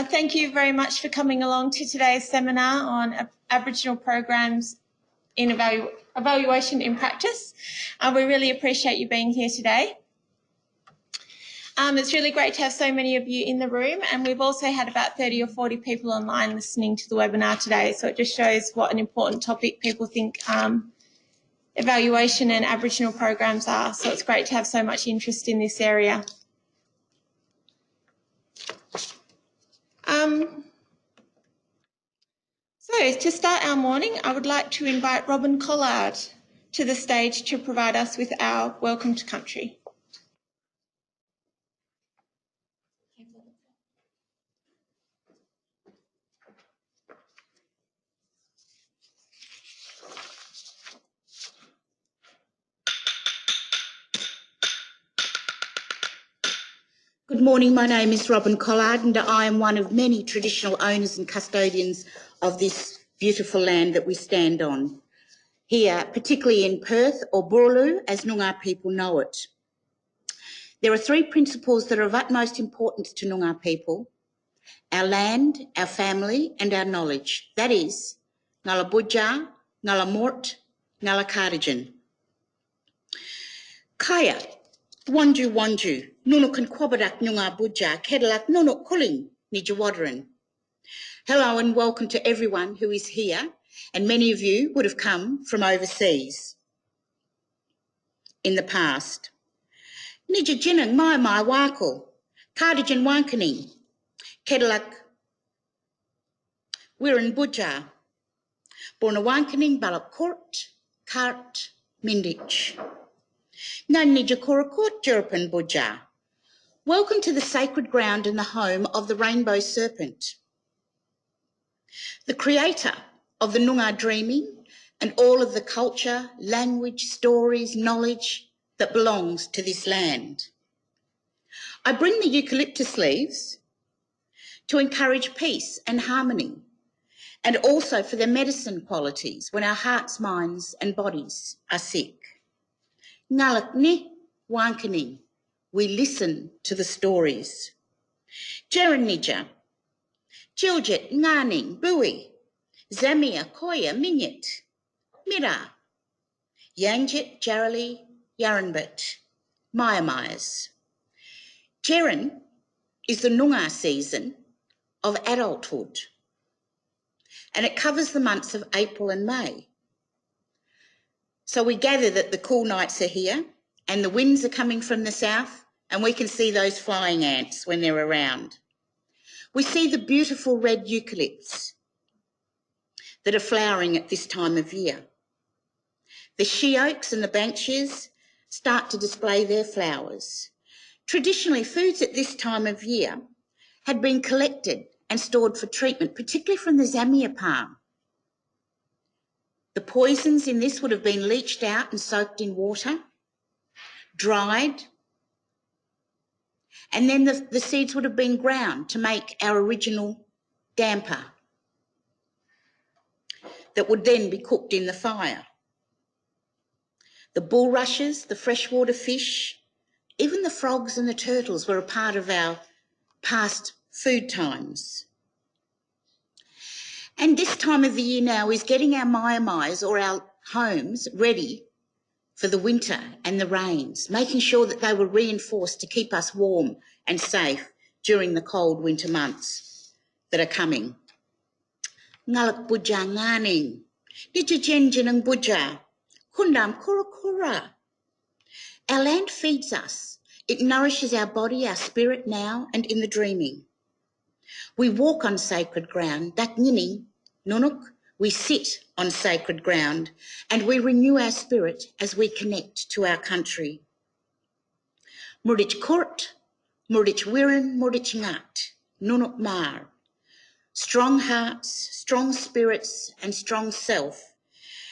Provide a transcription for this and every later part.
Thank you very much for coming along to today's seminar on Aboriginal programs in evaluation in practice. We really appreciate you being here today. It's really great to have so many of you in the room, and we've also had about 30 or 40 people online listening to the webinar today, so it just shows what an important topic people think evaluation and Aboriginal programs are, so it's great to have so much interest in this area. So to start our morning, I would like to invite Robin Collard to the stage to provide us with our Welcome to Country. Good morning, my name is Robin Collard and I am one of many traditional owners and custodians of this beautiful land that we stand on. Here, particularly in Perth or Boorloo, as Noongar people know it. There are three principles that are of utmost importance to Noongar people: our land, our family and our knowledge. That is, ngala budja, ngala mort, ngala kardijan. Kaya. Wanju wanju, nunuk kwabadak nunga budja, kedalak nunuk kuling, nijawadran. Hello and welcome to everyone who is here, and many of you would have come from overseas in the past. Nijajinang mai wakul, kardijan wankaning, kedalak wiran budja, borna wankaning balak court, kart, mindich. Welcome to the sacred ground and the home of the rainbow serpent, the creator of the Noongar dreaming and all of the culture, language, stories, knowledge that belongs to this land. I bring the eucalyptus leaves to encourage peace and harmony, and also for their medicine qualities when our hearts, minds and bodies are sick. Ngalak ni wankaning, we listen to the stories. Jeranija, Jiljet nganing bui, Zamia koya minyit, Mira, Yanjit jarali yaranbit, Mayas. Jeran is the Noongar season of adulthood, and it covers the months of April and May. So we gather that the cool nights are here and the winds are coming from the south, and we can see those flying ants when they're around. We see the beautiful red eucalypts that are flowering at this time of year. The she oaks and the banksias start to display their flowers. Traditionally, foods at this time of year had been collected and stored for treatment, particularly from the Zamia palm. The poisons in this would have been leached out and soaked in water, dried, and then the seeds would have been ground to make our original damper that would then be cooked in the fire. The bulrushes, the freshwater fish, even the frogs and the turtles were a part of our past food times. And this time of the year now is getting our mayamais or our homes ready for the winter and the rains, making sure that they were reinforced to keep us warm and safe during the cold winter months that are coming. Ngalak budja nganing, dijajenjinang budja, kundam kura. Our land feeds us. It nourishes our body, our spirit now and in the dreaming. We walk on sacred ground, daknini, nunuk, we sit on sacred ground and we renew our spirit as we connect to our country. Murdich kurt, murdich wirin, murdich ngat, nunuk mar. Strong hearts, strong spirits and strong self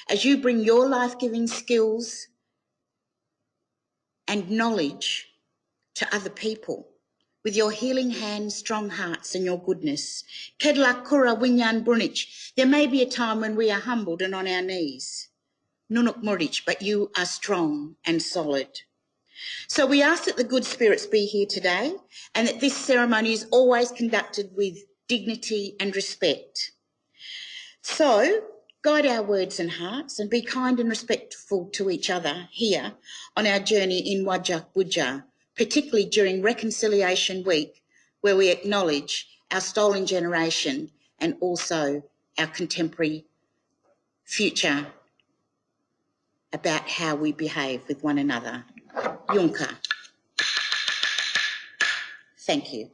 as you bring your life-giving skills and knowledge to other people with your healing hands, strong hearts and your goodness. Kedla kura winyan brunich. There may be a time when we are humbled and on our knees. Nunuk murich, but you are strong and solid. So we ask that the good spirits be here today and that this ceremony is always conducted with dignity and respect. So, guide our words and hearts and be kind and respectful to each other here on our journey in Wajak Wujja, particularly during Reconciliation Week, where we acknowledge our stolen generation and also our contemporary future about how we behave with one another. Yunka. Thank you.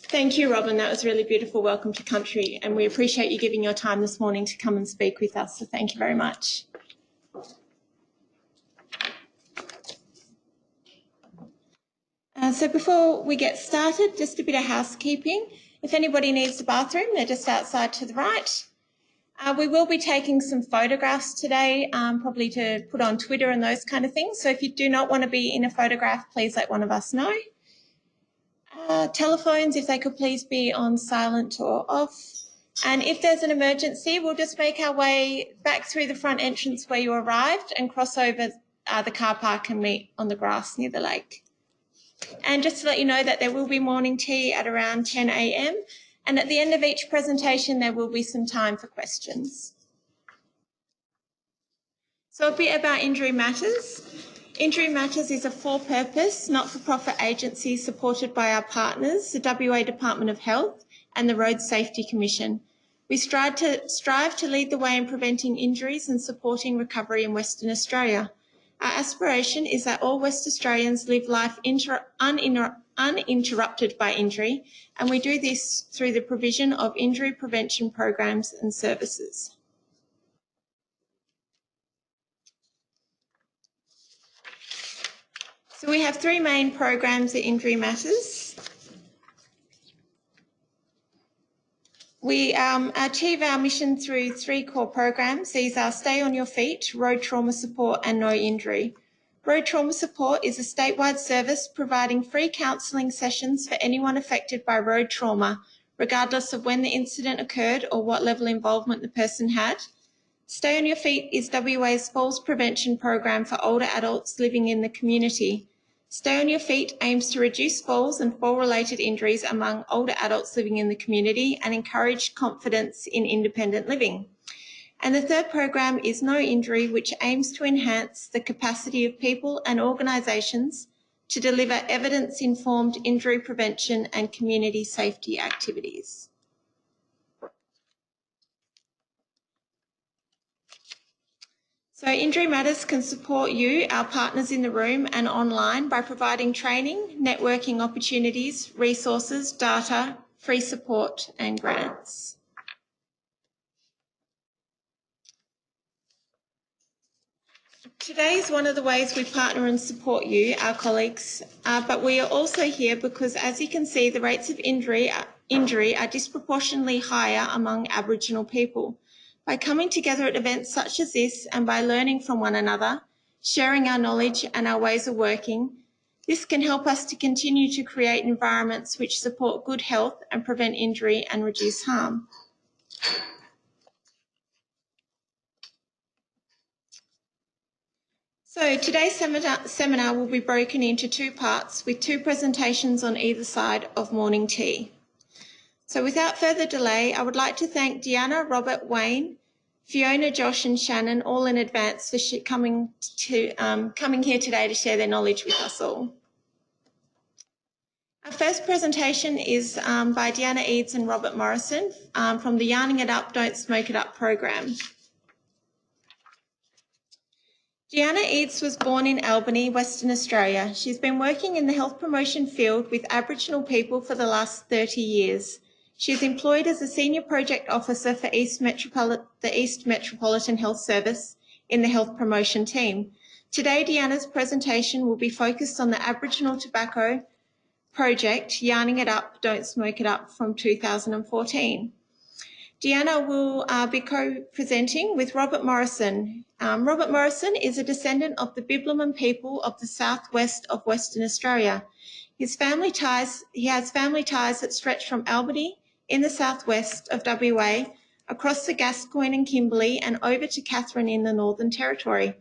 Thank you, Robin. That was a really beautiful welcome to country, and we appreciate you giving your time this morning to come and speak with us, so thank you very much. So before we get started, just a bit of housekeeping. If anybody needs the bathroom, they're just outside to the right. We will be taking some photographs today, probably to put on Twitter and those kind of things. So if you do not want to be in a photograph, please let one of us know. Telephones, if they could please be on silent or off. And if there's an emergency, we'll just make our way back through the front entrance where you arrived and cross over the car park and meet on the grass near the lake. And just to let you know that there will be morning tea at around 10 a.m. and at the end of each presentation there will be some time for questions. So a bit about Injury Matters. Injury Matters is a for-purpose, not-for-profit agency supported by our partners, the WA Department of Health and the Road Safety Commission. We strive to lead the way in preventing injuries and supporting recovery in Western Australia. Our aspiration is that all West Australians live life uninterrupted by injury, and we do this through the provision of injury prevention programs and services. So we have three main programs at Injury Matters. We achieve our mission through three core programs. These are Stay on Your Feet, Road Trauma Support and No Injury. Road Trauma Support is a statewide service providing free counselling sessions for anyone affected by road trauma, regardless of when the incident occurred or what level of involvement the person had. Stay on Your Feet is WA's falls prevention program for older adults living in the community. Stay on Your Feet aims to reduce falls and fall-related injuries among older adults living in the community and encourage confidence in independent living. And the third program is No Injury, which aims to enhance the capacity of people and organisations to deliver evidence-informed injury prevention and community safety activities. So Injury Matters can support you, our partners in the room and online, by providing training, networking opportunities, resources, data, free support and grants. Today is one of the ways we partner and support you, our colleagues, but we are also here because, as you can see, the rates of injury are disproportionately higher among Aboriginal people. By coming together at events such as this and by learning from one another, sharing our knowledge and our ways of working, this can help us to continue to create environments which support good health and prevent injury and reduce harm. So today's seminar will be broken into two parts with two presentations on either side of morning tea. So without further delay, I would like to thank Deanna, Robert, Wayne, Fiona, Josh and Shannon all in advance for coming here today to share their knowledge with us all. Our first presentation is by Deanna, Eades and Robert Morrison from the Yarning It Up, Don't Smoke It Up program. Deanna Eades was born in Albany, Western Australia. She's been working in the health promotion field with Aboriginal people for the last 30 years. She is employed as a Senior Project Officer for the East Metropolitan Health Service in the Health Promotion team. Today, Deanna's presentation will be focused on the Aboriginal Tobacco Project, Yarning It Up, Don't Smoke It Up from 2014. Deanna will be co-presenting with Robert Morrison. Robert Morrison is a descendant of the Bibleman people of the southwest of Western Australia. He has family ties that stretch from Albany in the southwest of WA, across the Gascoyne and Kimberley, and over to Katherine in the Northern Territory.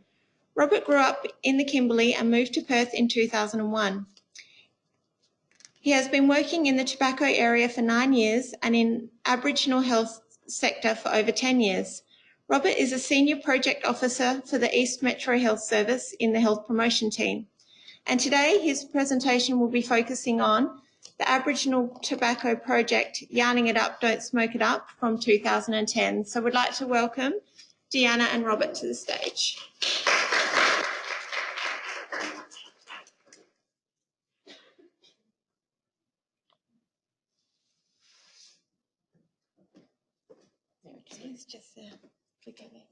Robert grew up in the Kimberley and moved to Perth in 2001. He has been working in the tobacco area for 9 years and in Aboriginal health sector for over 10 years. Robert is a Senior Project Officer for the East Metro Health Service in the Health Promotion Team. And today his presentation will be focusing on the Aboriginal Tobacco Project, Yarning It Up, Don't Smoke It Up, from 2010. So we'd like to welcome Deanna and Robert to the stage. It's just click on it.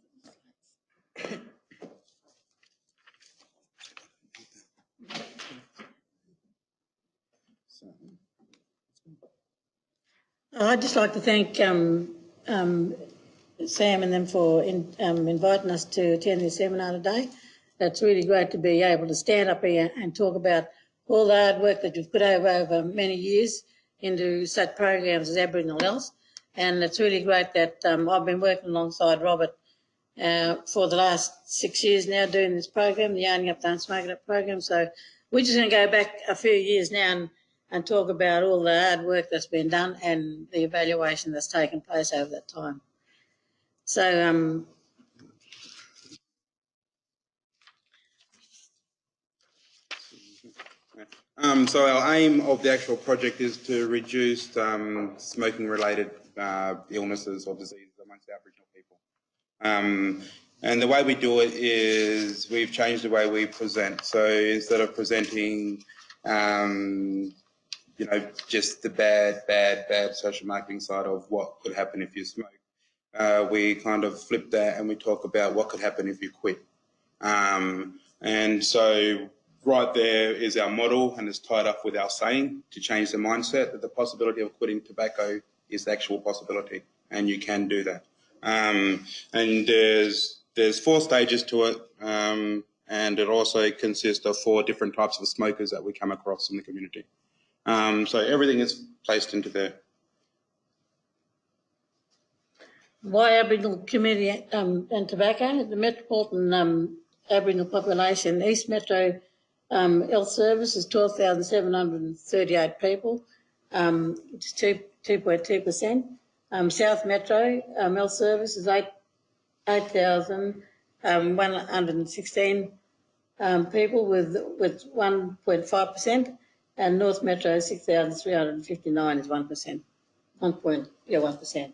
I'd just like to thank Sam and them for inviting us to attend this seminar today. It's really great to be able to stand up here and talk about all the hard work that you've put over many years into such programs as Aboriginal Health. And it's really great that I've been working alongside Robert for the last 6 years now doing this program, the Yarning Up, Don't Smoke It Up program. So we're just going to go back a few years now and talk about all the hard work that's been done and the evaluation that's taken place over that time. So so our aim of the actual project is to reduce smoking-related illnesses or diseases amongst Aboriginal people. And the way we do it is we've changed the way we present. So instead of presenting, you know, just the bad social marketing side of what could happen if you smoke, we kind of flip that and we talk about what could happen if you quit. And so right there is our model, and it's tied up with our saying to change the mindset that the possibility of quitting tobacco is the actual possibility, and you can do that. And there's 4 stages to it, and it also consists of 4 different types of smokers that we come across in the community. So everything is placed into there. why Aboriginal community and tobacco? The metropolitan Aboriginal population, East Metro Health Service is 12,738 people, which is 2.2%. South Metro Health Service is 8,116 people with 1.5%, and North Metro 6,359 is 1%. 1%.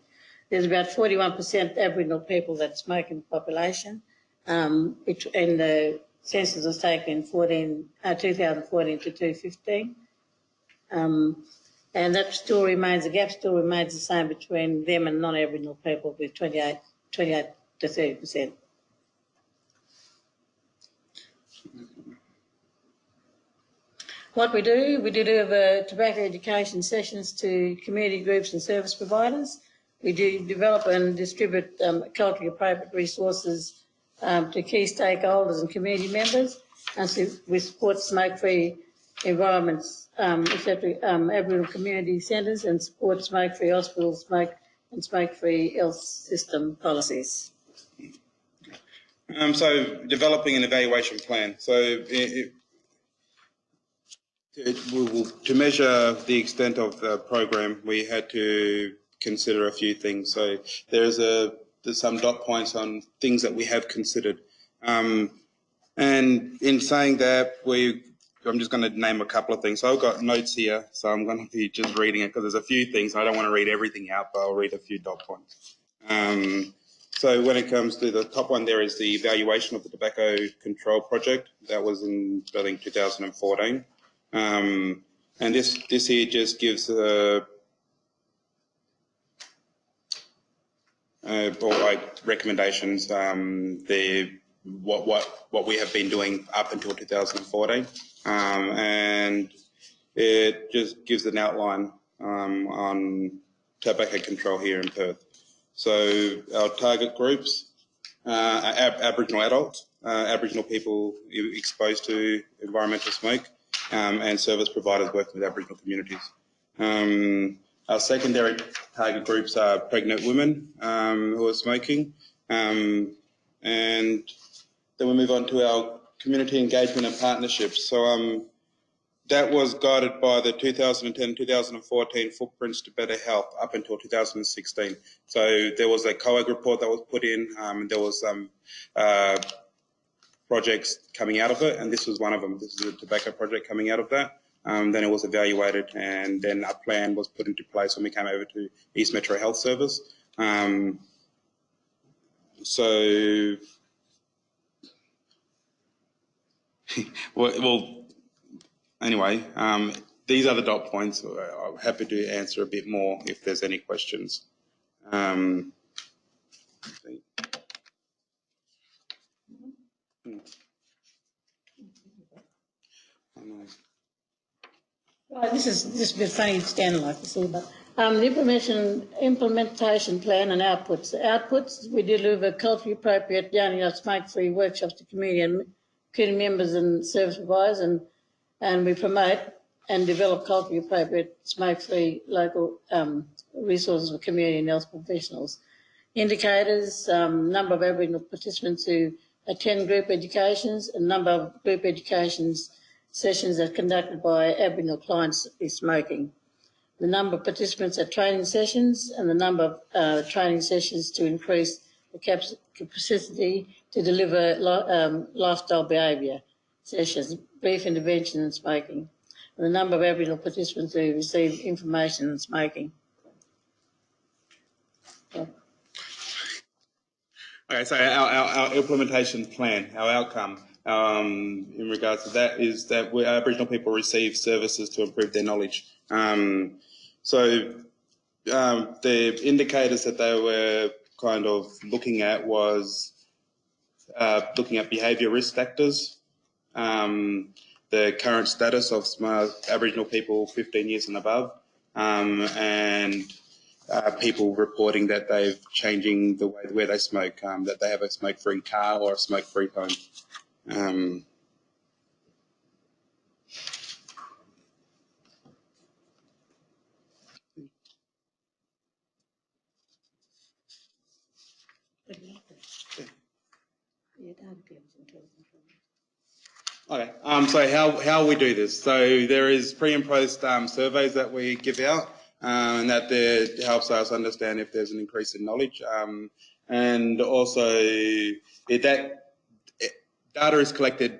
There's about 41% Aboriginal people that smoke in the population, and the census was taken in 2014 to 2015. And that still remains, the gap still remains the same between them and non-Aboriginal people, with 28 to 30%. What we do have tobacco education sessions to community groups and service providers. We do develop and distribute culturally appropriate resources to key stakeholders and community members, and so we support smoke-free environments, etc. Aboriginal community centres, and support smoke-free hospitals, smoke-free health system policies. So developing an evaluation plan. So to measure the extent of the program, we had to consider a few things. So there's some dot points on things that we have considered. And in saying that, I'm just going to name a couple of things. So I've got notes here, so I'm going to be just reading it because there's a few things. I don't want to read everything out, but I'll read a few dot points. So when it comes to the top one, there is the evaluation of the tobacco control project. That was in, I think, 2014. And this here just gives recommendations, what we have been doing up until 2014, and it just gives an outline on tobacco control here in Perth. So our target groups are Aboriginal adults, Aboriginal people exposed to environmental smoke, and service providers working with Aboriginal communities. Our secondary target groups are pregnant women who are smoking, and then we move on to our community engagement and partnerships. So that was guided by the 2010-2014 Footprints to Better Health up until 2016. So there was a COAG report that was put in, there was some projects coming out of it, and this was one of them. This is a tobacco project coming out of that. Then it was evaluated, and then a plan was put into place when we came over to East Metro Health Service. So, well, anyway, these are the dot points. I'm happy to answer a bit more if there's any questions. Right, this is a bit funny standing like this, but the implementation plan and outputs. The outputs, we deliver culturally appropriate, young and smoke-free workshops to community members and service providers, and we promote and develop culturally appropriate, smoke-free local resources for community and health professionals. Indicators, number of Aboriginal participants who attend group educations, and number of group educations sessions are conducted by Aboriginal clients is smoking. The number of participants at training sessions and the number of training sessions to increase the capacity to deliver lifestyle behaviour sessions, brief intervention in smoking, and the number of Aboriginal participants who receive information on smoking. Yeah. Okay, so our implementation plan, our outcome in regards to that is that Aboriginal people receive services to improve their knowledge. So the indicators that they were kind of looking at was looking at behaviour risk factors, the current status of Aboriginal people 15 years and above, and people reporting that they're changing the way where they smoke, that they have a smoke-free car or a smoke-free home. Okay, so how we do this? So there is pre and post surveys that we give out, and that helps us understand if there's an increase in knowledge, and also data is collected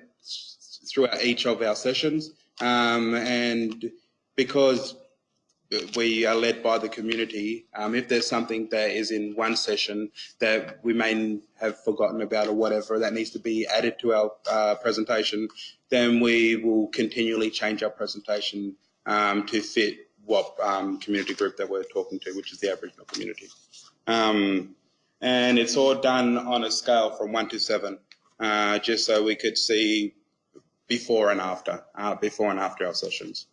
throughout each of our sessions, and because we are led by the community, if there's something that is in one session that we may have forgotten about or whatever that needs to be added to our presentation, then we will continually change our presentation to fit what community group that we're talking to, which is the Aboriginal community. And it's all done on a scale from 1 to 7, just so we could see before and after our sessions.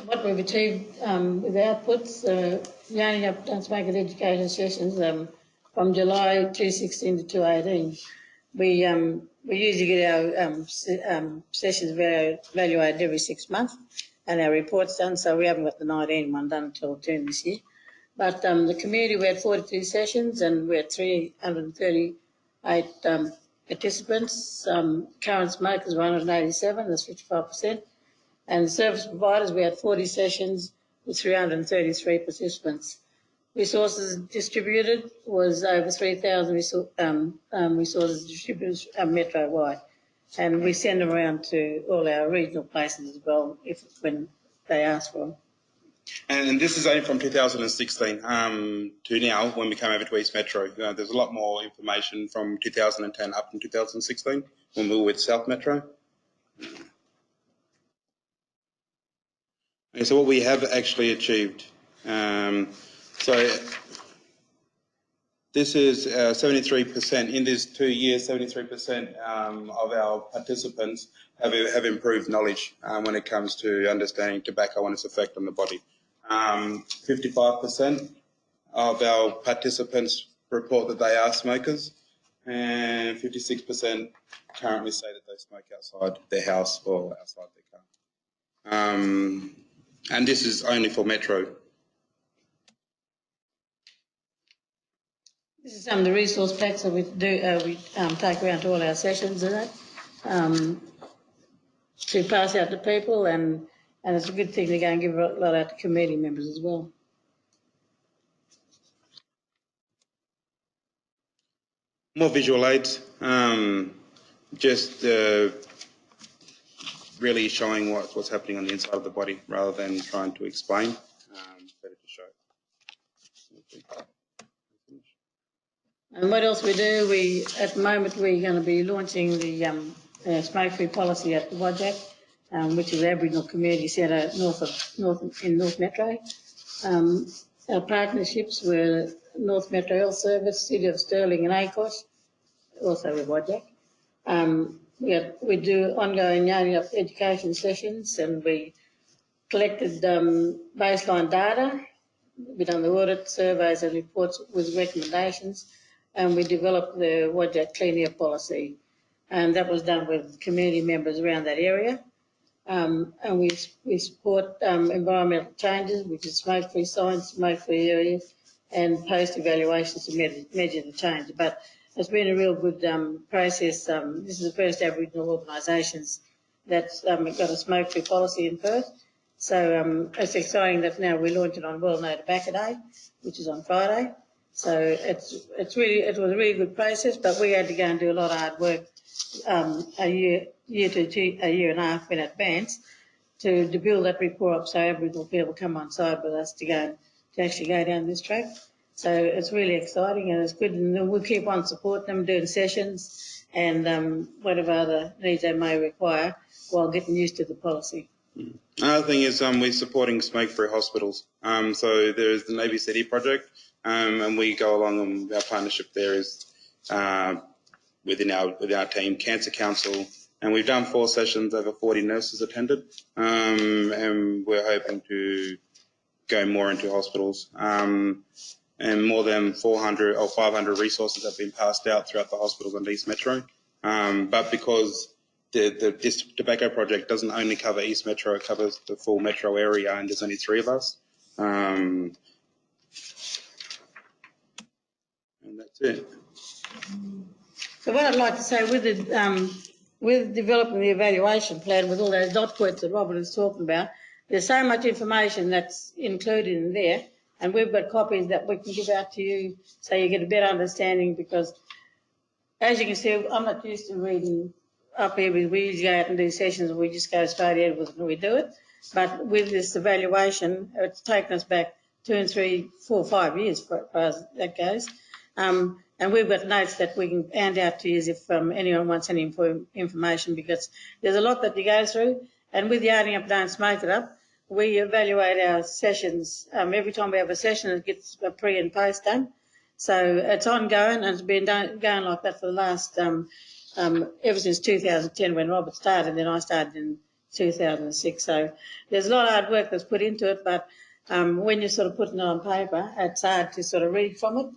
What we've achieved with outputs, we only have done smoking education sessions from July 2016 to 2018. We usually get our sessions evaluated every 6 months and our reports done, so we haven't got the 19 one done until June this year. But the community, we had 42 sessions and we had 338 participants. Current smokers, 187, that's 55%. And service providers, we had 40 sessions with 333 participants. Resources distributed was over 3,000 resources distributed metro-wide. And we send them around to all our regional places as well when they ask for them. And this is only from 2016 to now when we came over to East Metro. There's a lot more information from 2010 up to 2016 when we were with South Metro. Okay, so what we have actually achieved. So this is 73%. In this 2 years, 73% of our participants have improved knowledge when it comes to understanding tobacco and its effect on the body. 55% of our participants report that they are smokers, and 56% currently say that they smoke outside their house or outside their car. And this is only for Metro. This is some of the resource packs that we take around to all our sessions and that to pass out to people, and it's a good thing to go and give a lot out to committee members as well. More visual aids, just really showing what's happening on the inside of the body rather than trying to explain. Better to show. And what else we do? At the moment we're going to be launching the smoke-free policy at the YIU, which is the Aboriginal Community Centre in North Metro. Our partnerships were North Metro Health Service, City of Stirling and ACOS, also with YIU. We do ongoing young education sessions, and we collected baseline data. We've done the audit, surveys and reports with recommendations, and we developed the YIU Clean Air policy, and that was done with community members around that area. And we support environmental changes, which is smoke-free signs, smoke-free areas, and post-evaluations to measure the change. But it's been a real good process. This is the first Aboriginal organisations that's got a smoke-free policy in Perth. So it's exciting that now we launch it on World No Tobacco Day, which is on Friday. So it was a really good process, but we had to go and do a lot of hard work a year and a half in advance to build that rapport up so Aboriginal people come on side with us to actually go down this track. So it's really exciting and it's good, and we'll keep on supporting them, doing sessions and whatever other needs they may require while getting used to the policy. Another thing is we're supporting smoke-free hospitals. So there's the Navy City project, and we go along, and our partnership there is within our team, Cancer Council, and we've done 4 sessions, over 40 nurses attended, and we're hoping to go more into hospitals. And more than 400 or 500 resources have been passed out throughout the hospitals on East Metro. But because this tobacco project doesn't only cover East Metro, it covers the full metro area, and there's only 3 of us. And that's it. So what I'd like to say with developing the evaluation plan, with all those dot points that Robert is talking about, there's so much information that's included in there, and we've got copies that we can give out to you so you get a better understanding, because as you can see, I'm not used to reading up here. We usually go out and do sessions and we just go straight ahead with it and we do it. But with this evaluation, it's taken us back 2 and 3, 4, 5 years as far as that goes. And we've got notes that we can hand out to you if anyone wants any information, because there's a lot that you go through. And with the Adding Up Don't Smoke It Up, we evaluate our sessions. Every time we have a session, it gets a pre and post done. So it's ongoing, and it's been going like that for the last, ever since 2010 when Robert started, and then I started in 2006. So there's a lot of hard work that's put into it, but when you're sort of putting it on paper, it's hard to sort of read from it,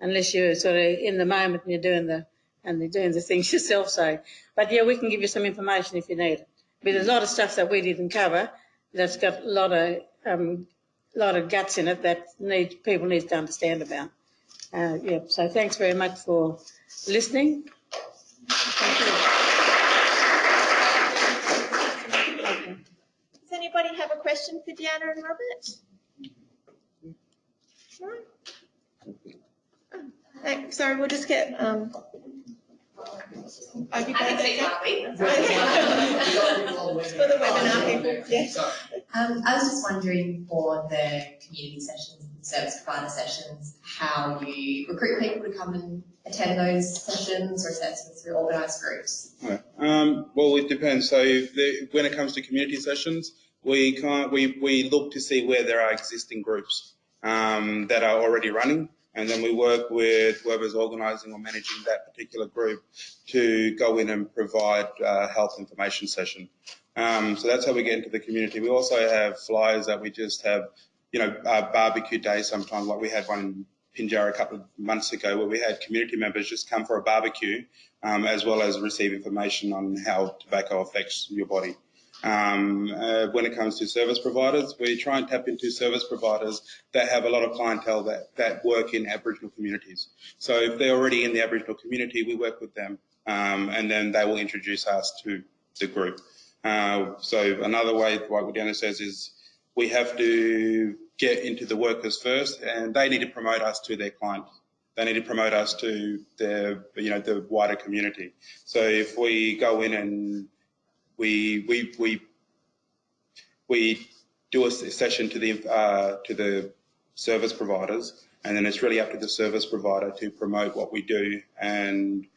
unless you're sort of in the moment and you're doing the things yourself. So, but yeah, we can give you some information if you need it. But there's a lot of stuff that we didn't cover that's got a lot of guts in it that people need to understand about. Yeah. So thanks very much for listening. Thank you. Okay. Does anybody have a question for Deanna and Robert? No? Sorry, we'll just get... I can say quickly. For the webinar people, yes. I was just wondering, for the community sessions, service provider sessions, how you recruit people to come and attend those sessions, or is that through organised groups? Right. Well, it depends. So when it comes to community sessions, we look to see where there are existing groups that are already running, and then we work with whoever's organising or managing that particular group to go in and provide a health information session. So that's how we get into the community. We also have flyers that we just have, barbecue day sometimes. Like we had one in Pinjarra a couple of months ago where we had community members just come for a barbecue, as well as receive information on how tobacco affects your body. When it comes to service providers, we try and tap into service providers that have a lot of clientele that work in Aboriginal communities. So if they're already in the Aboriginal community, we work with them, and then they will introduce us to the group. So another way, like what Deanna says, is we have to get into the workers first, and they need to promote us to their clients. They need to promote us to the wider community. So if we go in and we do a session to the service providers, and then it's really up to the service provider to promote what we do and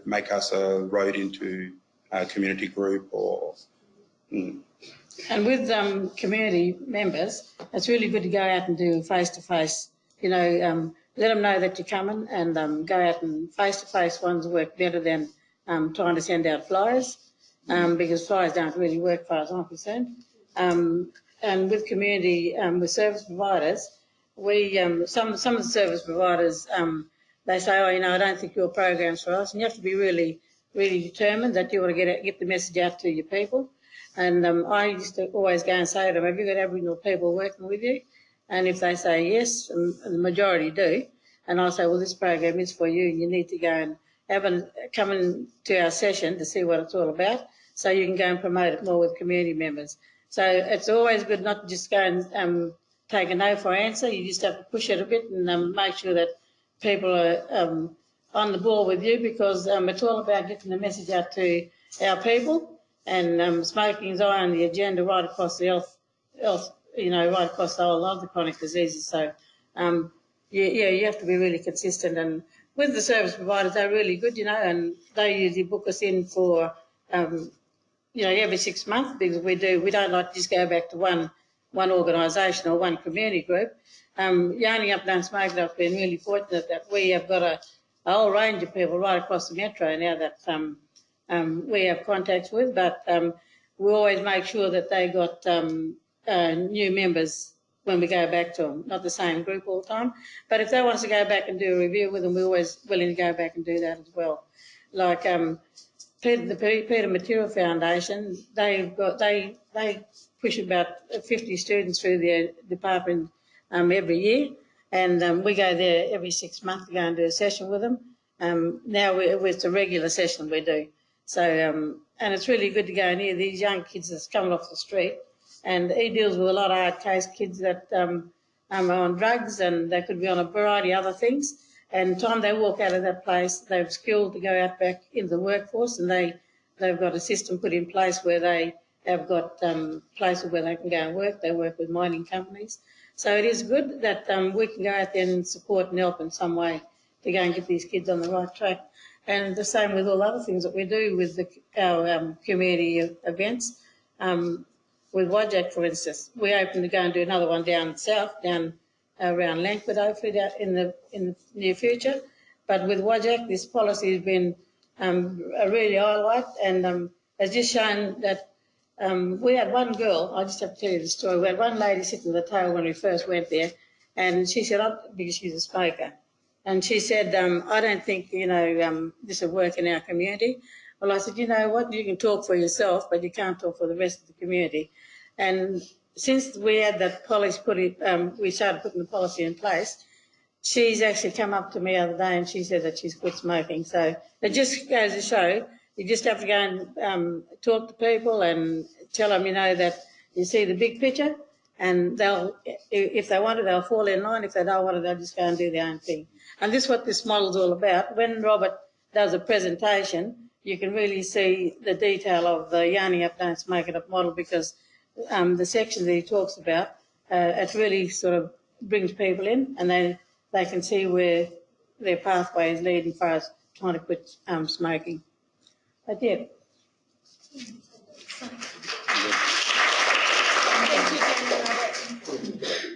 make us a road into a community group or. And with community members, it's really good to go out and do face-to-face. Let them know that you're coming, and go out and face-to-face ones work better than trying to send out flyers, because flyers don't really work as far as I'm concerned. And with community, with service providers, we some of the service providers they say, I don't think your program's for us, and you have to be really, really determined that you want to get the message out to your people. And I used to always go and say to them, have you got Aboriginal people working with you? And if they say yes, and the majority do, and I say, well, this program is for you, and you need to go and come into our session to see what it's all about, so you can go and promote it more with community members. So it's always good not to just go and take a no for answer. You just have to push it a bit and make sure that people are on the ball with you, because it's all about getting the message out to our people. And smoking is high on the agenda right across the health, right across the whole lot of the chronic diseases. So, you have to be really consistent. And with the service providers, they're really good, and they usually book us in for, every 6 months, because we don't like to just go back to one organisation or one community group. Yarning Up Don't Smoke It Up's been really fortunate that we have got a whole range of people right across the metro now that we have contacts with, but we always make sure that they got new members when we go back to them, not the same group all the time. But if they want us to go back and do a review with them, we're always willing to go back and do that as well. Like the Peter Material Foundation, they push about 50 students through their department every year, and we go there every 6 months to go and do a session with them. Now it's a regular session we do. So, and it's really good to go near these young kids that's coming off the street, and he deals with a lot of hard case kids that are on drugs, and they could be on a variety of other things. And the time they walk out of that place, they've skilled to go out back into the workforce, and they've got a system put in place where they have got places where they can go and work. They work with mining companies. So it is good that we can go out there and support and help in some way to go and get these kids on the right track. And the same with all other things that we do with our community events. With Wajak, for instance, we open to go and do another one down south, down around Langford, hopefully in the near future. But with Wajak, this policy has been a really highlight, and has just shown that we had one girl. I just have to tell you the story. We had one lady sitting at the table when we first went there, and she said, because she's a smoker, and she said, I don't think, this will work in our community. Well, I said, you know what, you can talk for yourself, but you can't talk for the rest of the community. And since we had that policy we started putting the policy in place, she's actually come up to me the other day and she said that she's quit smoking. So it just goes to show, you just have to go and talk to people and tell them, that you see the big picture, and if they want it, they'll fall in line. If they don't want it, they'll just go and do their own thing. And this is what this model's all about. When Robert does a presentation, you can really see the detail of the Yarning Up Don't Smoke It Up model, because the section that he talks about, it really sort of brings people in, and they can see where their pathway is leading as far as trying to quit smoking. But yeah.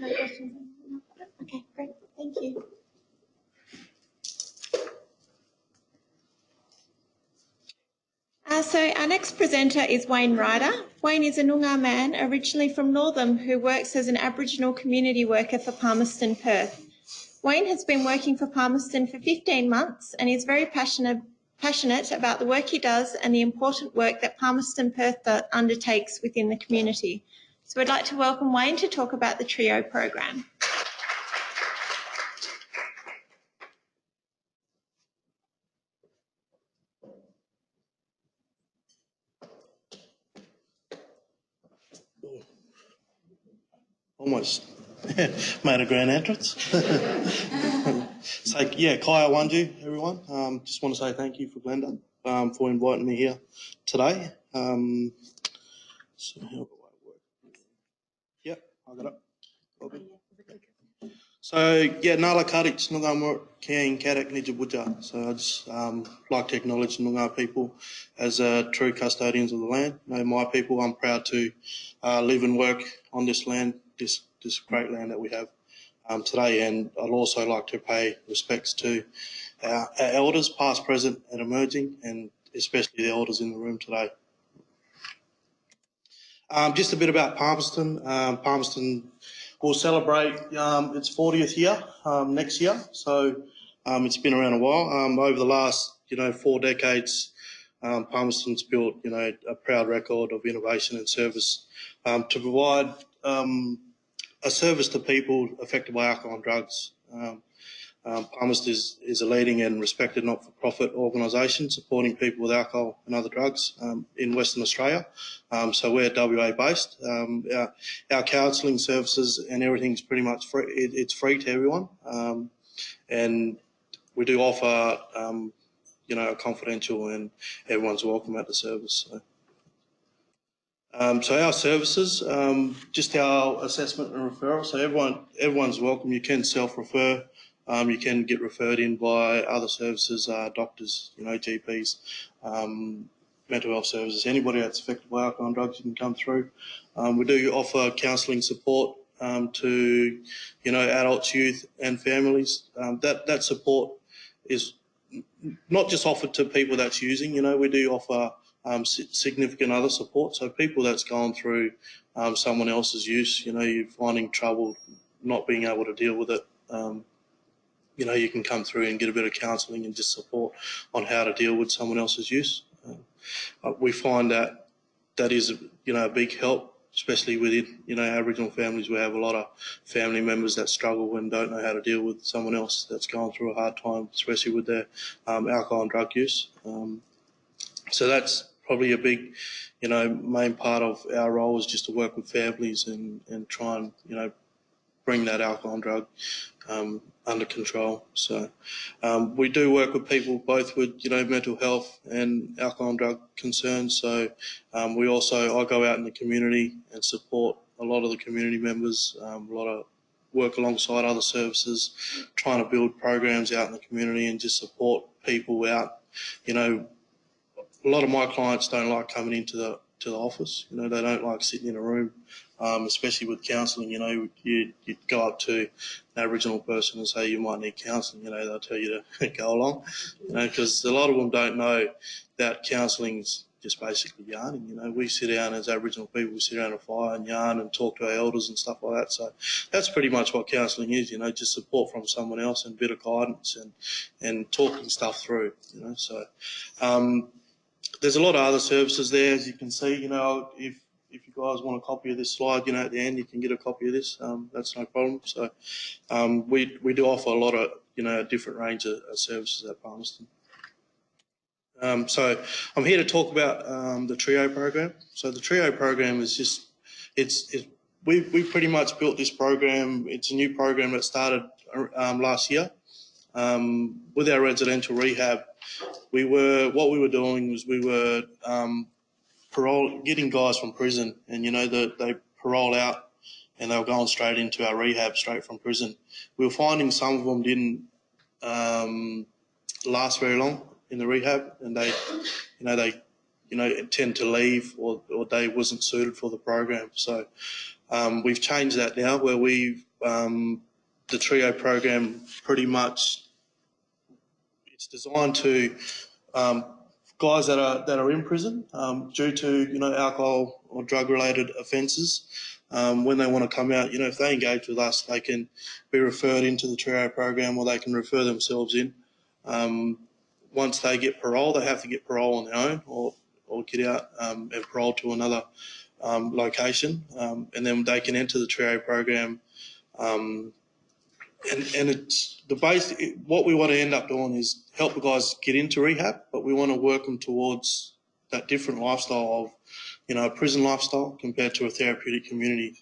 No questions? Okay, great. Thank you. So our next presenter is Wayne Ryder. Wayne is a Noongar man originally from Northam who works as an Aboriginal community worker for Palmerston, Perth. Wayne has been working for Palmerston for 15 months and is very passionate about the work he does and the important work that Palmerston Perth undertakes within the community. So I'd like to welcome Wayne to talk about the TRIO program. Almost made a grand entrance. So yeah, Kaya Wanju, everyone. Just want to say thank you for Glenda for inviting me here today. So how do I work? Yep, I got it. All good. So yeah, Nala Karich Noongar Kiang Kadak Nijabuja. So I just like to acknowledge Noongar people as true custodians of the land. You know, my people, I'm proud to live and work on this land, this great land that we have today. And I'd also like to pay respects to our elders, past, present and emerging, and especially the elders in the room today. Just a bit about Palmerston. Palmerston will celebrate its 40th year next year, so it's been around a while. Over the last 4 decades, Palmerston's built a proud record of innovation and service to provide a service to people affected by alcohol and drugs. Palmerston is a leading and respected not-for-profit organisation supporting people with alcohol and other drugs in Western Australia. So we're WA based. Our counselling services and everything's pretty much free. It's free to everyone, and we do offer confidential, and everyone's welcome at the service. So our services, just our assessment and referral. So everyone's welcome. You can self-refer. You can get referred in by other services, doctors, GPs, mental health services. Anybody that's affected by alcohol and drugs, you can come through. We do offer counselling support to, adults, youth, and families. That support is not just offered to people that's using. We do offer significant other support. So people that's gone through someone else's use, you're finding trouble, not being able to deal with it. You can come through and get a bit of counselling and just support on how to deal with someone else's use. We find that is a big help, especially within Aboriginal families. We have a lot of family members that struggle and don't know how to deal with someone else that's gone through a hard time, especially with their alcohol and drug use. So that's probably a big, main part of our role, is just to work with families and try and bring that alcohol and drug under control. So we do work with people both with mental health and alcohol and drug concerns. So I go out in the community and support a lot of the community members, a lot of work alongside other services, trying to build programs out in the community and just support people out. A lot of my clients don't like coming into the office. They don't like sitting in a room, especially with counselling. You go up to an Aboriginal person and say you might need counselling. They'll tell you to go along. Because a lot of them don't know that counselling's just basically yarning. We sit down as Aboriginal people, we sit around a fire and yarn and talk to our elders and stuff like that. So that's pretty much what counselling is. Just support from someone else and a bit of guidance and talking stuff through. So. There's a lot of other services there, as you can see. If you guys want a copy of this slide, at the end you can get a copy of this. That's no problem. So we do offer a lot of a different range of services at Palmerston. So I'm here to talk about the TRIO program. So the TRIO program is just we pretty much built this program. It's a new program that started last year with our residential rehab. What we were doing was we were getting guys from prison, and they parole out and they were going straight into our rehab straight from prison. We were finding some of them didn't last very long in the rehab, and they tend to leave, or they wasn't suited for the program. So we've changed that now, where the TRIO program pretty much, it's designed to guys that are in prison due to alcohol or drug related offences. When they want to come out, if they engage with us, they can be referred into the TRIO program, or they can refer themselves in. Once they get parole, they have to get parole on their own, or get out and parole to another location, and then they can enter the TRIO program. And it's the base. What we want to end up doing is help the guys get into rehab, but we want to work them towards that different lifestyle of, a prison lifestyle compared to a therapeutic community.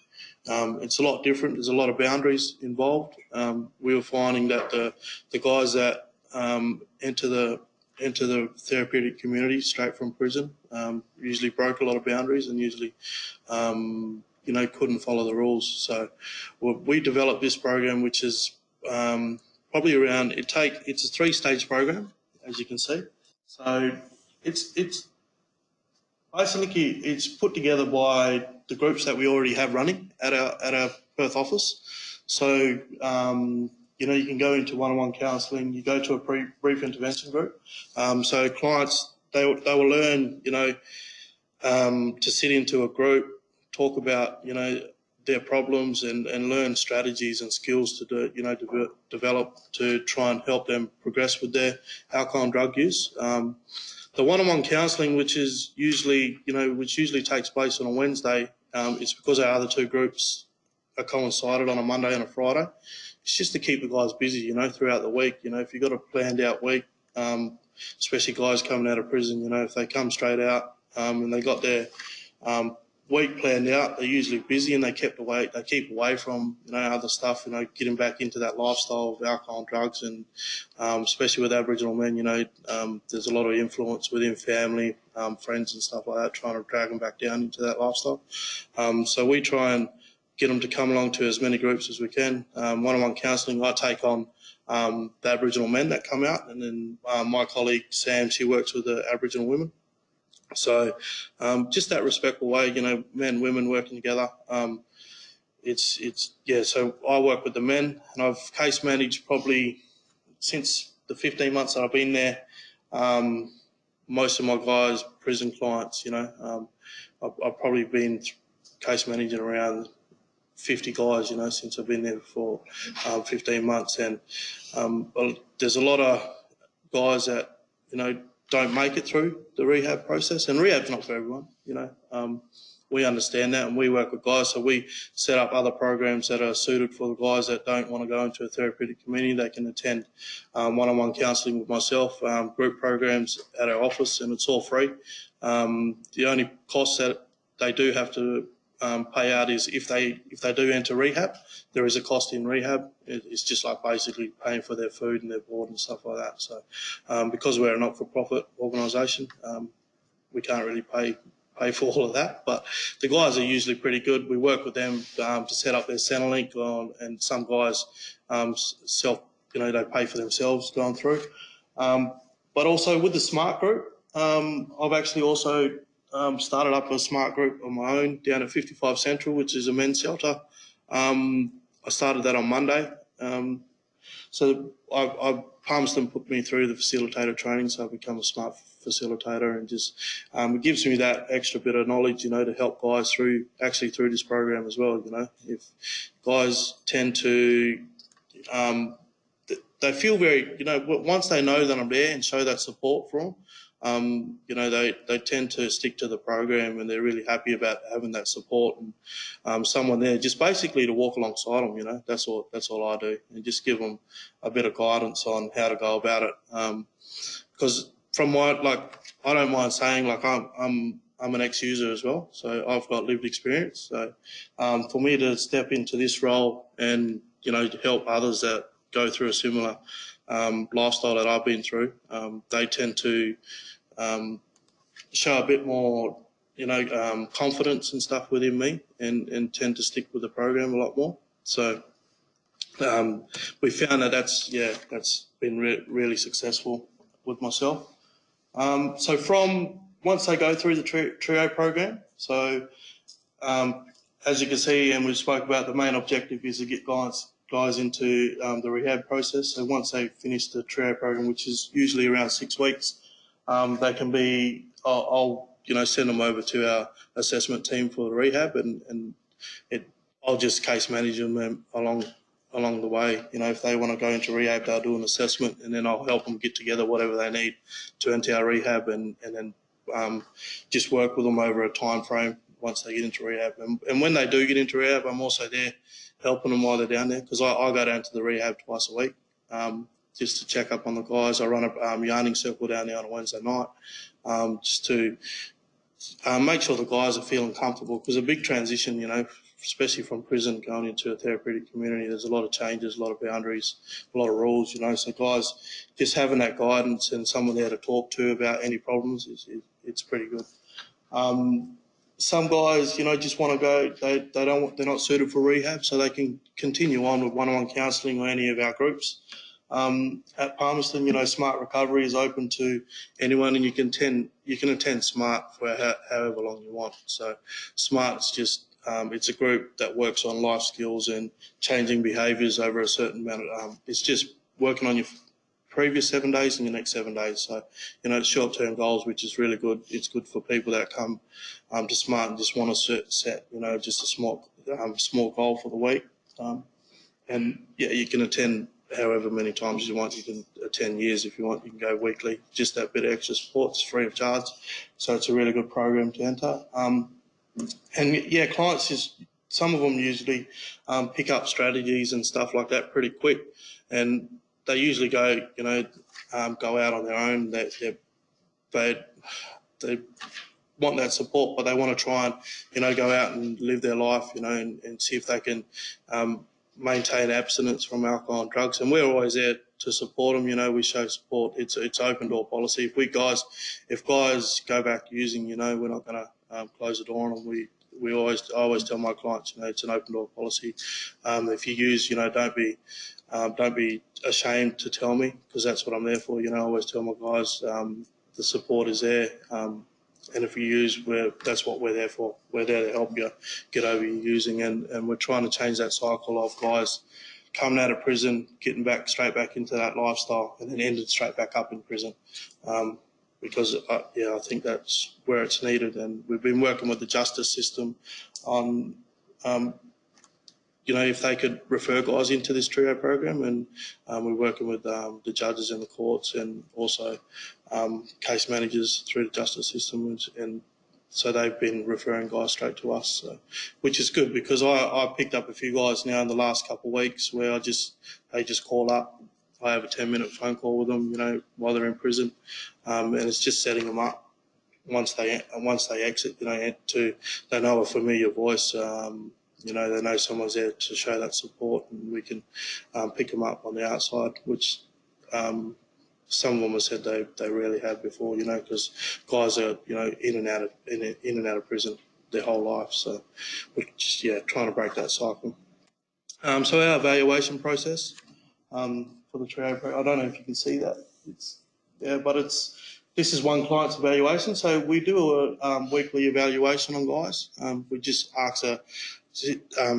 It's a lot different. There's a lot of boundaries involved. We were finding that the guys that enter the therapeutic community straight from prison usually broke a lot of boundaries and usually couldn't follow the rules. So we developed this program, which is probably around. It's a 3-stage program, as you can see. So it's basically it's put together by the groups that we already have running at our Perth office. So you can go into one-on-one counselling. You go to a brief intervention group. So clients they will learn to sit into a group, talk about their problems and learn strategies and skills to develop to try and help them progress with their alcohol and drug use. The one-on-one counselling, which usually takes place on a Wednesday, it's because our other 2 groups are coincided on a Monday and a Friday. It's just to keep the guys busy, throughout the week. If you've got a planned out week, especially guys coming out of prison, if they come straight out and they got their week planned out, they're usually busy and they keep away from other stuff, getting back into that lifestyle of alcohol and drugs, and especially with Aboriginal men, there's a lot of influence within family, friends and stuff like that, trying to drag them back down into that lifestyle. So we try and get them to come along to as many groups as we can. One-on-one counselling, I take on the Aboriginal men that come out, and then my colleague Sam, she works with the Aboriginal women. So just that respectful way, men, women working together. So I work with the men, and I've case managed probably since the 15 months that I've been there, most of my guys, prison clients, I've probably been case managing around 50 guys, since I've been there for 15 months. And there's a lot of guys that, don't make it through the rehab process, and rehab's not for everyone. We understand that, and we work with guys, so we set up other programs that are suited for the guys that don't want to go into a therapeutic community. They can attend one-on-one counselling with myself, group programs at our office, and it's all free. The only cost that they do have to pay out is if they do enter rehab, there is a cost in rehab. It's just like basically paying for their food and their board and stuff like that. So because we're a not-for-profit organisation, we can't really pay for all of that. But the guys are usually pretty good. We work with them to set up their Centrelink, and some guys they pay for themselves going through. But also with the Smart Group, I've actually also started up a Smart Group on my own down at 55 Central, which is a men's shelter. I started that on Monday. So Palmerston put me through the facilitator training, so I've become a smart facilitator, and just it gives me that extra bit of knowledge, to help guys through this program as well. If guys tend to, they feel very, once they know that I'm there and show that support for them, they tend to stick to the program, and they're really happy about having that support and someone there just basically to walk alongside them. That's all I do, and just give them a bit of guidance on how to go about it. Because from I don't mind saying, I'm an ex-user as well, so I've got lived experience. So for me to step into this role and to help others that go through a similar lifestyle that I've been through, they tend to show a bit more, confidence and stuff within me, and tend to stick with the program a lot more. So we found that that's been really successful with myself. So from once they go through the TRIO program, so as you can see, and we spoke about, the main objective is to get guys into the rehab process. So once they finish the TRIO program, which is usually around 6 weeks, they can be, I'll send them over to our assessment team for the rehab, and I'll just case manage them along the way. If they want to go into rehab, they'll do an assessment, and then I'll help them get together whatever they need to enter our rehab, and then just work with them over a time frame once they get into rehab. And when they do get into rehab, I'm also there helping them while they're down there, because I go down to the rehab twice a week just to check up on the guys. I run a yarning circle down there on a Wednesday night just to make sure the guys are feeling comfortable, because a big transition, especially from prison going into a therapeutic community, there's a lot of changes, a lot of boundaries, a lot of rules, so guys just having that guidance and someone there to talk to about any problems, it's pretty good. Some guys, just want to go, they're not suited for rehab, so they can continue on with one-on-one counselling or any of our groups. At Palmerston, Smart Recovery is open to anyone, and you can attend Smart for however long you want. So Smart's just it's a group that works on life skills and changing behaviours over a certain amount of it's just working on your previous 7 days and your next 7 days. So it's short-term goals, which is really good. It's good for people that come to Smart and just want to set just a small goal for the week. And yeah, you can attend however many times you want. You can attend years if you want. You can go weekly. Just that bit of extra support. It's free of charge. So it's a really good program to enter. And yeah, clients some of them usually pick up strategies and stuff like that pretty quick, and they usually go go out on their own. They want that support, but they want to try and go out and live their life, and see if they can maintain abstinence from alcohol and drugs. And we're always there to support them. We show support. It's open door policy. If guys go back using, we're not going to close the door on them. I always tell my clients, it's an open door policy. If you use, don't be ashamed to tell me, because that's what I'm there for. I always tell my guys the support is there. And if you use, that's what we're there for. We're there to help you get over your using, and we're trying to change that cycle of guys coming out of prison, getting straight back into that lifestyle, and then ended straight back up in prison. Because I think that's where it's needed, and we've been working with the justice system on if they could refer guys into this TRIO program, and we're working with the judges in the courts, and also case managers through the justice system, and so they've been referring guys straight to us, which is good, because I picked up a few guys now in the last couple of weeks where they just call up. I have a 10-minute phone call with them, while they're in prison, and it's just setting them up once they exit, they know a familiar voice. They know someone's there to show that support, and we can pick them up on the outside, which some of them have said they rarely have before, because guys are in and out of prison their whole life. So we're just trying to break that cycle. So our evaluation process for the TRIO program, I don't know if you can see that. This is one client's evaluation. So we do a weekly evaluation on guys. We just ask a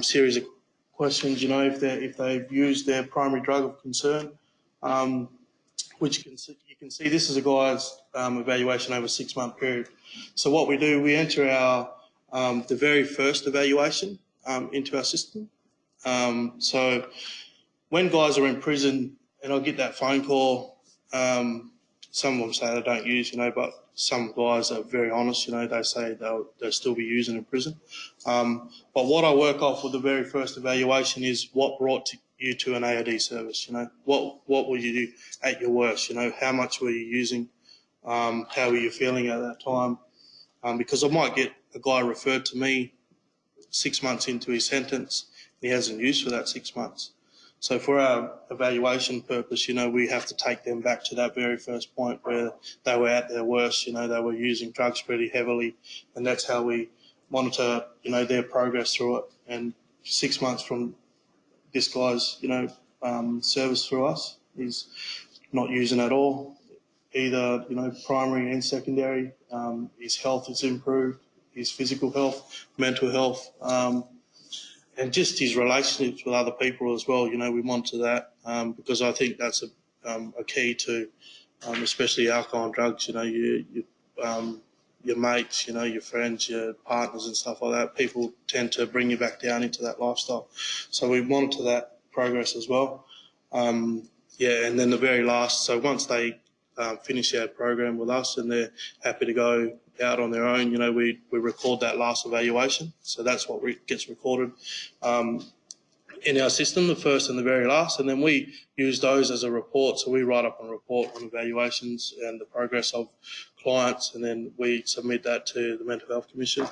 series of questions, if they've used their primary drug of concern, which you can see this is a guy's evaluation over a 6-month period. So what we do, we enter the very first evaluation into our system. So when guys are in prison, and I'll get that phone call, some of them say they don't use, but some guys are very honest, they say they'll still be using in prison. But what I work off with the very first evaluation is what brought you to an AOD service, what were you at your worst, how much were you using, how were you feeling at that time, because I might get a guy referred to me 6 months into his sentence, and he hasn't used for that 6 months. So for our evaluation purpose, we have to take them back to that very first point where they were at their worst, they were using drugs pretty heavily, and that's how we monitor, their progress through it. And 6 months from this guy's, service through us, he's not using at all, either, primary and secondary. His health has improved, his physical health, mental health, and just his relationships with other people as well. We monitor that because I think that's a key to especially alcohol and drugs. You know, your mates, you know, your friends, your partners and stuff like that. People tend to bring you back down into that lifestyle. So we monitor that progress as well. Yeah, and then the very last, so once they finish our program with us and they're happy to go out on their own, you know, we record that last evaluation. So that's what gets recorded in our system, the first and the very last, and then we use those as a report. So we write up a report on evaluations and the progress of clients, and then we submit that to the Mental Health Commission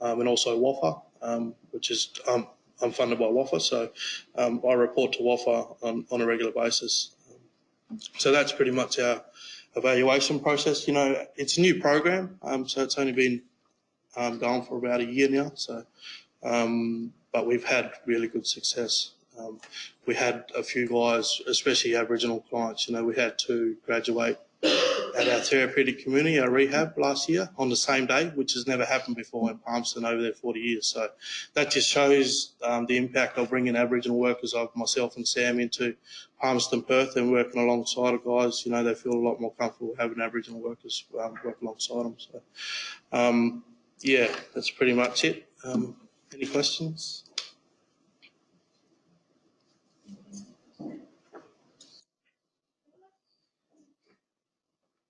and also WAFA, which is I'm funded by WAFA, so I report to WAFA on a regular basis. So that's pretty much our evaluation process. You know, it's a new program, so it's only been going for about a year now. So, but we've had really good success. We had a few guys, especially Aboriginal clients. You know, we had 2 graduate at our therapeutic community, our rehab, last year on the same day, which has never happened before in Palmerston over there 40 years. So that just shows the impact of bringing Aboriginal workers, like myself and Sam, into Palmerston, Perth, and working alongside of guys. You know, they feel a lot more comfortable having Aboriginal workers work alongside them. So, yeah, that's pretty much it. Any questions?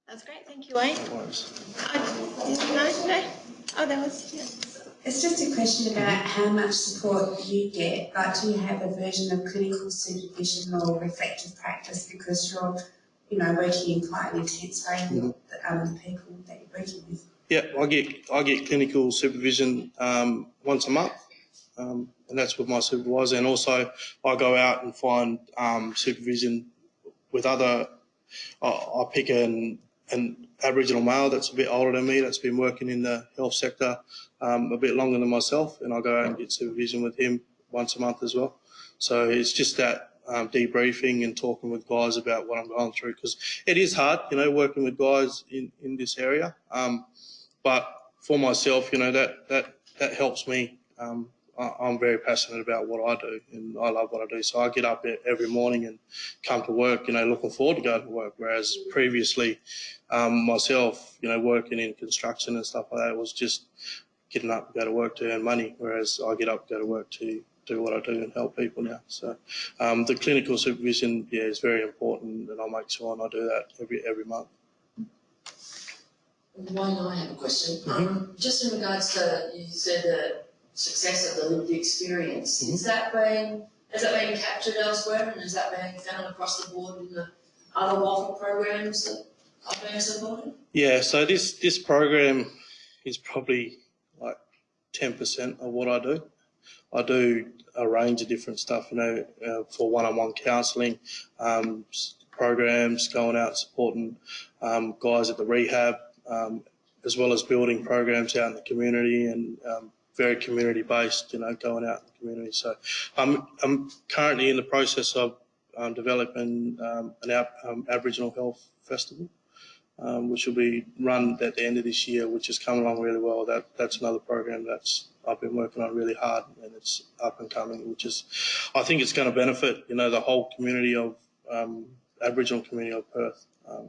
That's great, thank you, Wayne. No worries. Oh, there was, yeah. It's just a question about how much support you get. Like, do you have a version of clinical supervision or reflective practice because you're, you know, working in quite an intense way with the people that you're working with? Yeah, I get clinical supervision once a month, and that's with my supervisor. And also, I go out and find supervision with other. I pick an Aboriginal male that's a bit older than me, that's been working in the health sector a bit longer than myself, and I go out and get supervision with him once a month as well. So it's just that debriefing and talking with guys about what I'm going through, because it is hard, you know, working with guys in this area. But for myself, you know, that helps me. I'm very passionate about what I do, and I love what I do. So I get up every morning and come to work, you know, looking forward to going to work. Whereas previously, myself, you know, working in construction and stuff like that, was just getting up to go to work to earn money. Whereas I get up to go to work to do what I do and help people now. So the clinical supervision, yeah, is very important, and I'll make sure and I do that every month. Wayne, I have a question. Just in regards to, you said the success of the lived experience, has that been captured elsewhere, and is that being done across the board in the other WAFA programs that are being supported? Yeah, so this program is probably like 10% of what I do. I do a range of different stuff, you know, for one-on-one counselling, programs, going out supporting guys at the rehab, as well as building programs out in the community and very community-based, you know, going out in the community. So I'm currently in the process of developing an Aboriginal Health Festival, which will be run at the end of this year, which has come along really well. That's another program I've been working on really hard, and it's up and coming, which is, I think it's going to benefit, you know, the whole community of Aboriginal community of Perth,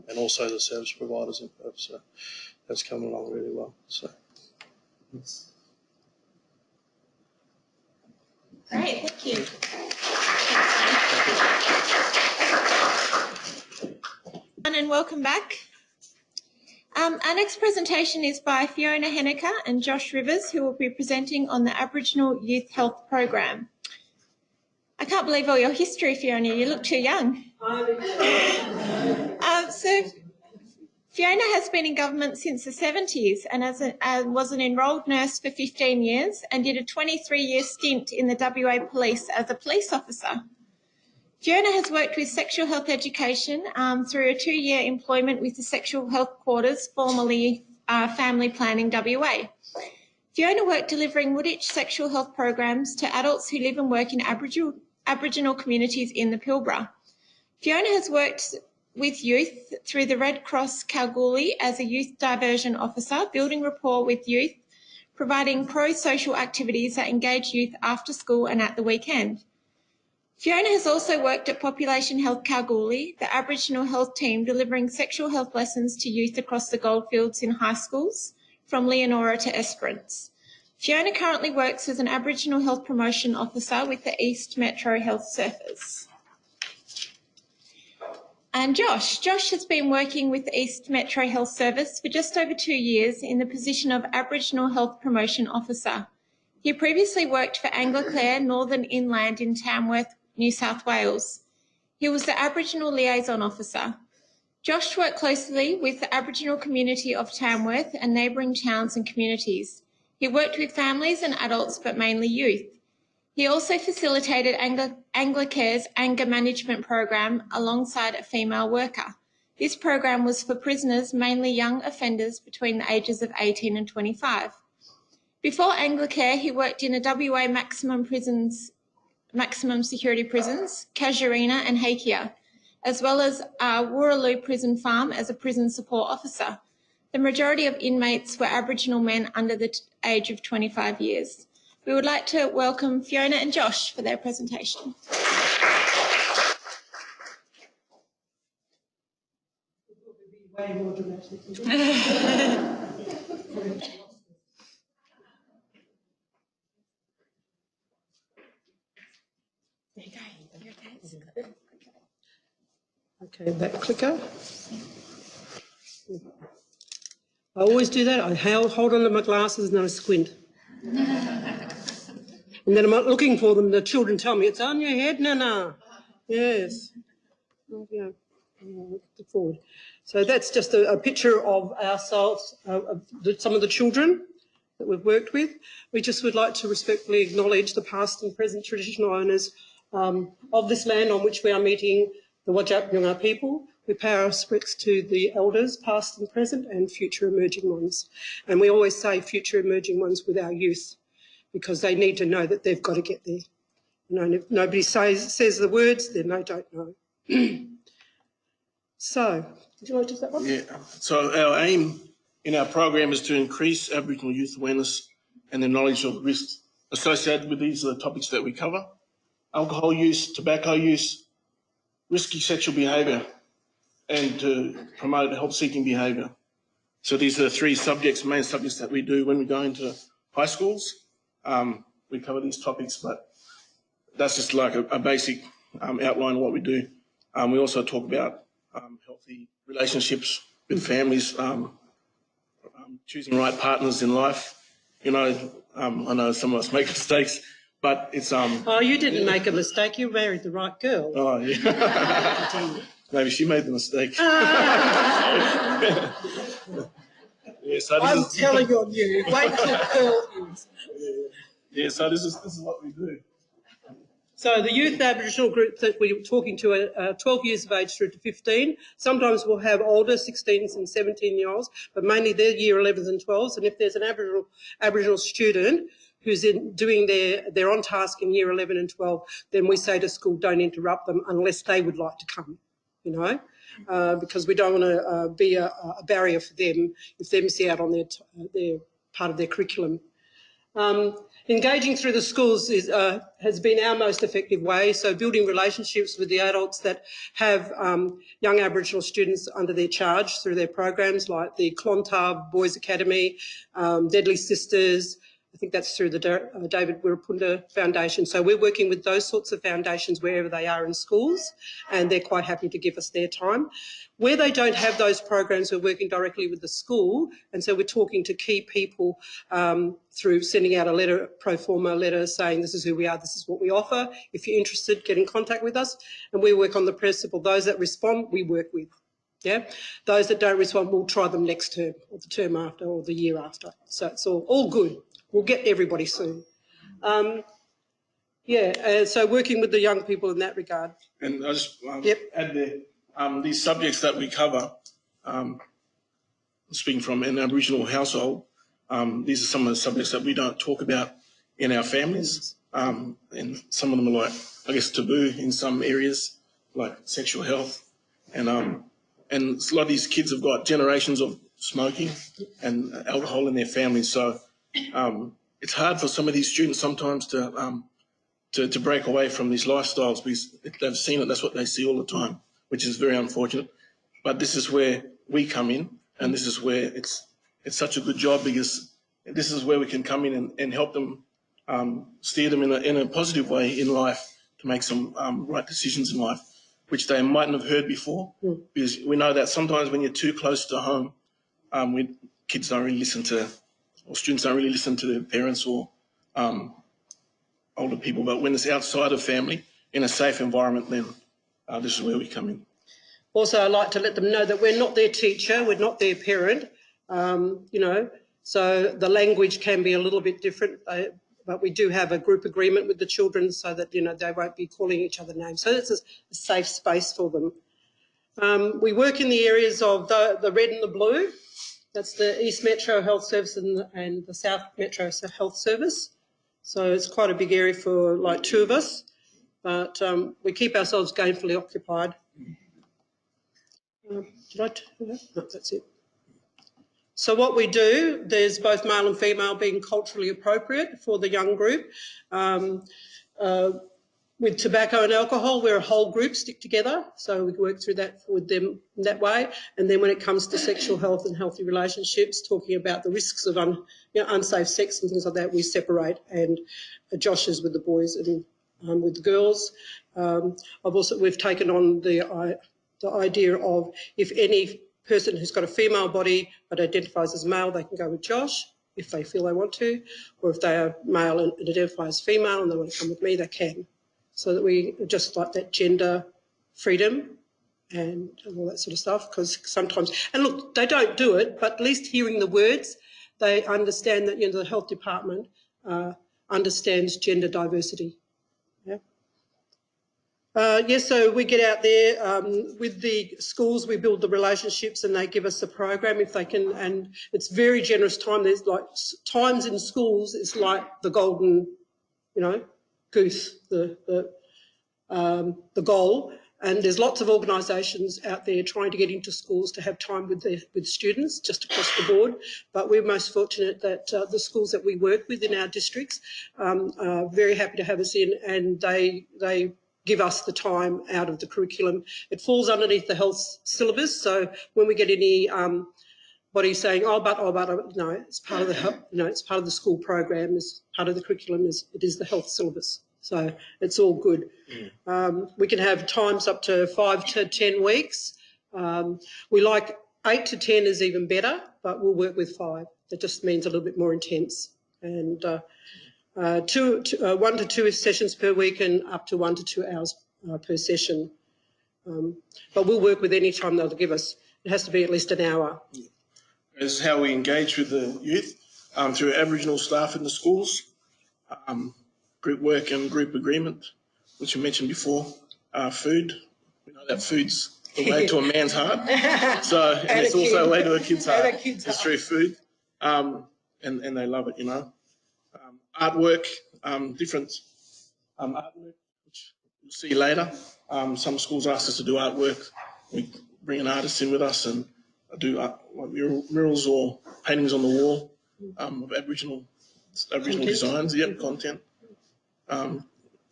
and also the service providers in Perth. So that's coming along really well. So. Great, thank you. And welcome back. Our next presentation is by Fiona Heneker and Josh Rivers, who will be presenting on the Aboriginal Youth Health Program. I can't believe all your history, Fiona. You look too young. So Fiona has been in government since the 70s and was an enrolled nurse for 15 years and did a 23-year stint in the WA Police as a police officer. Fiona has worked with sexual health education through a 2-year employment with the Sexual Health Quarters, formerly Family Planning WA. Fiona worked delivering Wooditch sexual health programs to adults who live and work in Aboriginal communities in the Pilbara. Fiona has worked with youth through the Red Cross Kalgoorlie as a youth diversion officer, building rapport with youth, providing pro-social activities that engage youth after school and at the weekend. Fiona has also worked at Population Health Kalgoorlie, the Aboriginal health team delivering sexual health lessons to youth across the goldfields in high schools, from Leonora to Esperance. Fiona currently works as an Aboriginal Health Promotion Officer with the East Metro Health Service. And Josh has been working with the East Metro Health Service for just over 2 years in the position of Aboriginal Health Promotion Officer. He previously worked for Anglicare Northern Inland in Tamworth, New South Wales. He was the Aboriginal Liaison Officer. Josh worked closely with the Aboriginal community of Tamworth and neighbouring towns and communities. He worked with families and adults, but mainly youth. He also facilitated Anglicare's anger management program alongside a female worker. This program was for prisoners, mainly young offenders between the ages of 18 and 25. Before Anglicare, he worked in a WA maximum security prisons, Casuarina and Heneker, as well as Wooroloo Prison Farm as a prison support officer. The majority of inmates were Aboriginal men under the age of 25 years. We would like to welcome Fiona and Josh for their presentation. Way more dramatic. Okay, that clicker. I always do that. I hold on to my glasses and then I squint. And then I'm not looking for them. The children tell me, it's on your head, Nana. Yes. Oh, yeah. Look forward. So that's just a picture of ourselves, some of the children that we've worked with. We just would like to respectfully acknowledge the past and present traditional owners of this land on which we are meeting the Whadjuk Noongar people. We pay our respects to the elders, past and present, and future emerging ones. And we always say future emerging ones with our youth, because they need to know that they've got to get there. You know, and if nobody says the words, then they don't know. So, would you like to do that one? Yeah. So our aim in our program is to increase Aboriginal youth awareness and the knowledge of risks associated with these topics that we cover: alcohol use, tobacco use, risky sexual behaviour, and to promote health-seeking behaviour. So these are the three main subjects that we do when we go into high schools. We cover these topics, but that's just like a basic outline of what we do. We also talk about healthy relationships with families, choosing right partners in life. You know, I know some of us make mistakes, but it's... Oh, you didn't make a mistake. You married the right girl. Oh, yeah. Maybe she made the mistake. Yeah, so I'm telling you, wait till Pearl is. Yeah, so this is what we do. So the youth Aboriginal group that we're talking to are 12 years of age through to 15. Sometimes we'll have older 16s and 17-year-olds, but mainly they're year 11s and 12s. And if there's an Aboriginal student who's doing their on task in year 11 and 12, then we say to school, don't interrupt them unless they would like to come, you know, because we don't want to be a barrier for them if they miss out on their part of their curriculum. Engaging through the schools has been our most effective way, so building relationships with the adults that have young Aboriginal students under their charge through their programs like the Clontarf Boys Academy, Deadly Sisters. I think that's through the David Wirrapunda Foundation. So we're working with those sorts of foundations wherever they are in schools, and they're quite happy to give us their time. Where they don't have those programs, we're working directly with the school, and so we're talking to key people through sending out a letter, pro forma letter, saying this is who we are, this is what we offer. If you're interested, get in contact with us. And we work on the principle, those that respond, we work with. Yeah, those that don't respond, we'll try them next term, or the term after, or the year after. So it's all good. We'll get everybody soon. So working with the young people in that regard. And I just add there, these subjects that we cover, speaking from an Aboriginal household, these are some of the subjects that we don't talk about in our families. And some of them are like, I guess, taboo in some areas, like sexual health. And a lot of these kids have got generations of smoking and alcohol in their families. So it's hard for some of these students sometimes to to break away from these lifestyles because they've seen it. That's what they see all the time, which is very unfortunate. But this is where we come in, and this is where it's such a good job because this is where we can come in and help them steer them in a positive way in life to make some right decisions in life, which they mightn't have heard before. Because we know that sometimes when you're too close to home, kids don't really listen to, or students don't really listen to their parents or older people. But when it's outside of family, in a safe environment, then this is where we come in. Also, I like to let them know that we're not their teacher, we're not their parent, you know, so the language can be a little bit different, but we do have a group agreement with the children so that, you know, they won't be calling each other names. So it's a safe space for them. We work in the areas of the red and the blue. That's the East Metro Health Service and the South Metro Health Service. So it's quite a big area for like two of us, but we keep ourselves gainfully occupied. Did I do that? No, that's it. So what we do, there's both male and female being culturally appropriate for the young group. With tobacco and alcohol, we're a whole group, stick together, so we work through that with them in that way. And then when it comes to sexual health and healthy relationships, talking about the risks of unsafe sex and things like that, we separate. And Josh is with the boys and with the girls. We've taken on the idea of if any person who's got a female body but identifies as male, they can go with Josh if they feel they want to, or if they are male and identify as female and they want to come with me, they can. So that we just like that gender freedom and all that sort of stuff, because sometimes, and look, they don't do it, but at least hearing the words, they understand that, you know, the health department understands gender diversity. Yeah. So we get out there with the schools, we build the relationships and they give us a program if they can, and it's very generous time. There's like times in schools, it's like the golden, you know, goose, the goal, and there's lots of organisations out there trying to get into schools to have time with students just across the board. But we're most fortunate that the schools that we work with in our districts are very happy to have us in, and they give us the time out of the curriculum. It falls underneath the health syllabus, so when we get any body saying, no, it's part of the, you know, it's part of the school program, it's part of the curriculum, it is the health syllabus. So it's all good. We can have times up to 5 to 10 weeks. We like 8 to 10 is even better, but we'll work with 5. That just means a little bit more intense. And 1 to 2 sessions per week and up to 1 to 2 hours per session. But we'll work with any time they'll give us. It has to be at least an hour. This is how we engage with the youth through Aboriginal staff in the schools, group work and group agreement, which you mentioned before. Food, we know that food's the way to a man's heart. So, and it's also a way to a kid's heart. It's through food, and they love it, you know. Artwork, different artwork, which you'll see later. Some schools ask us to do artwork. We bring an artist in with us and do murals or paintings on the wall of Aboriginal designs. Yep, content.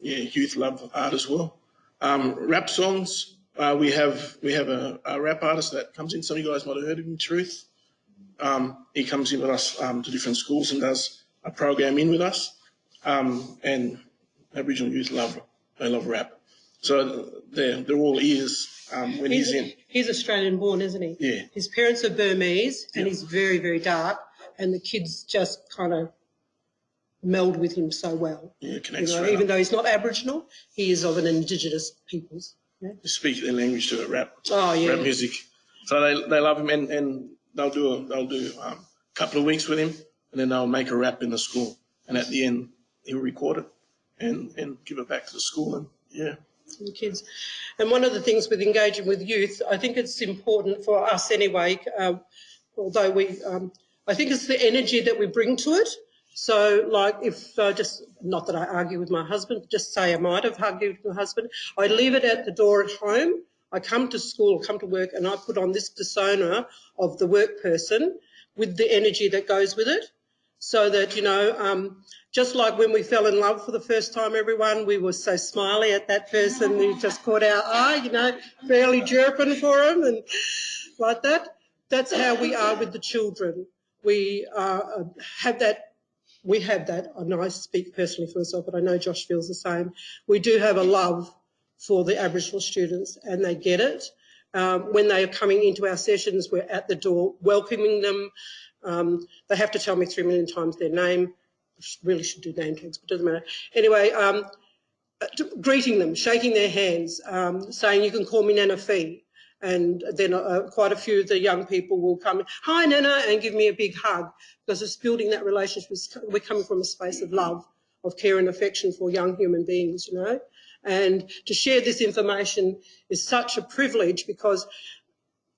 Youth love art as well. Rap songs. We have a rap artist that comes in. Some of you guys might have heard of him, Truth. He comes in with us to different schools and does a program in with us. And Aboriginal youth love rap. So they're all ears when he's in. He's Australian born, isn't he? Yeah. His parents are Burmese and he's very, very dark, and the kids just kind of meld with him so well. Yeah, connects. You know, even though he's not Aboriginal, he is of an Indigenous peoples. Yeah. You speak their language to it, rap. Oh yeah. Rap music. So they love him, and they'll do a couple of weeks with him, and then they'll make a rap in the school, and at the end he'll record it and give it back to the school, and yeah. The kids. And one of the things with engaging with youth, I think it's important for us anyway, although I think it's the energy that we bring to it. So like if just, not that I argue with my husband, just say I might have argued with my husband, I leave it at the door at home, I come to school, come to work, and I put on this persona of the work person with the energy that goes with it. so that, you know, just like when we fell in love for the first time, everyone, we were so smiley at that person who just caught our eye, you know, barely chirping for them and like that. That's how we are with the children. We have that. We have that, and I speak personally for myself, but I know Josh feels the same. We do have a love for the Aboriginal students, and they get it. When they are coming into our sessions, we're at the door welcoming them. They have to tell me 3 million times their name. I really should do name tags, but it doesn't matter. Anyway, greeting them, shaking their hands, saying you can call me Nana Fee. And then quite a few of the young people will come, hi Nana, and give me a big hug, because it's building that relationship. We're coming from a space of love, of care and affection for young human beings, you know. And to share this information is such a privilege, because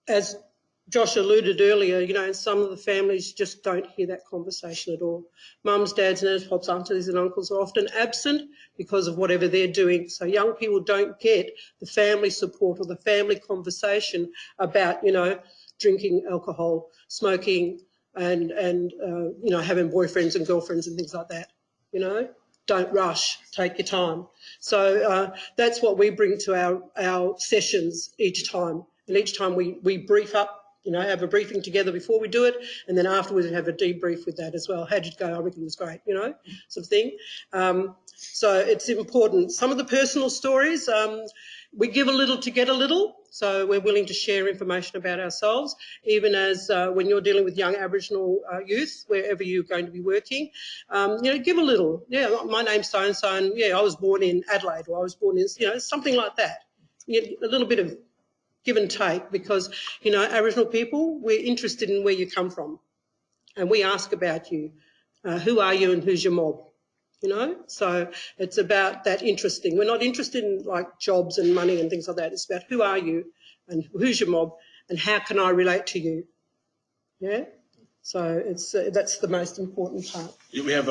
as Josh alluded earlier, you know, some of the families just don't hear that conversation at all. Mums, dads, nanas, pops, aunties and uncles are often absent because of whatever they're doing. So young people don't get the family support or the family conversation about, you know, drinking alcohol, smoking and you know, having boyfriends and girlfriends and things like that, you know. Don't rush, take your time. So that's what we bring to our sessions each time. And each time we brief up, you know, have a briefing together before we do it, and then afterwards we have a debrief with that as well. How did it go? I reckon it was great, you know, sort of thing. So it's important. Some of the personal stories, we give a little to get a little, so we're willing to share information about ourselves, even as when you're dealing with young Aboriginal youth, wherever you're going to be working, you know, give a little. Yeah, my name's so-and-so, and yeah, I was born in Adelaide, or I was born in, you know, something like that. A little bit of give and take, because, you know, Aboriginal people, we're interested in where you come from, and we ask about you. Who are you and who's your mob? You know, so it's about that interesting. We're not interested in like jobs and money and things like that. It's about who are you and who's your mob and how can I relate to you? Yeah. So it's that's the most important part. Yeah, we have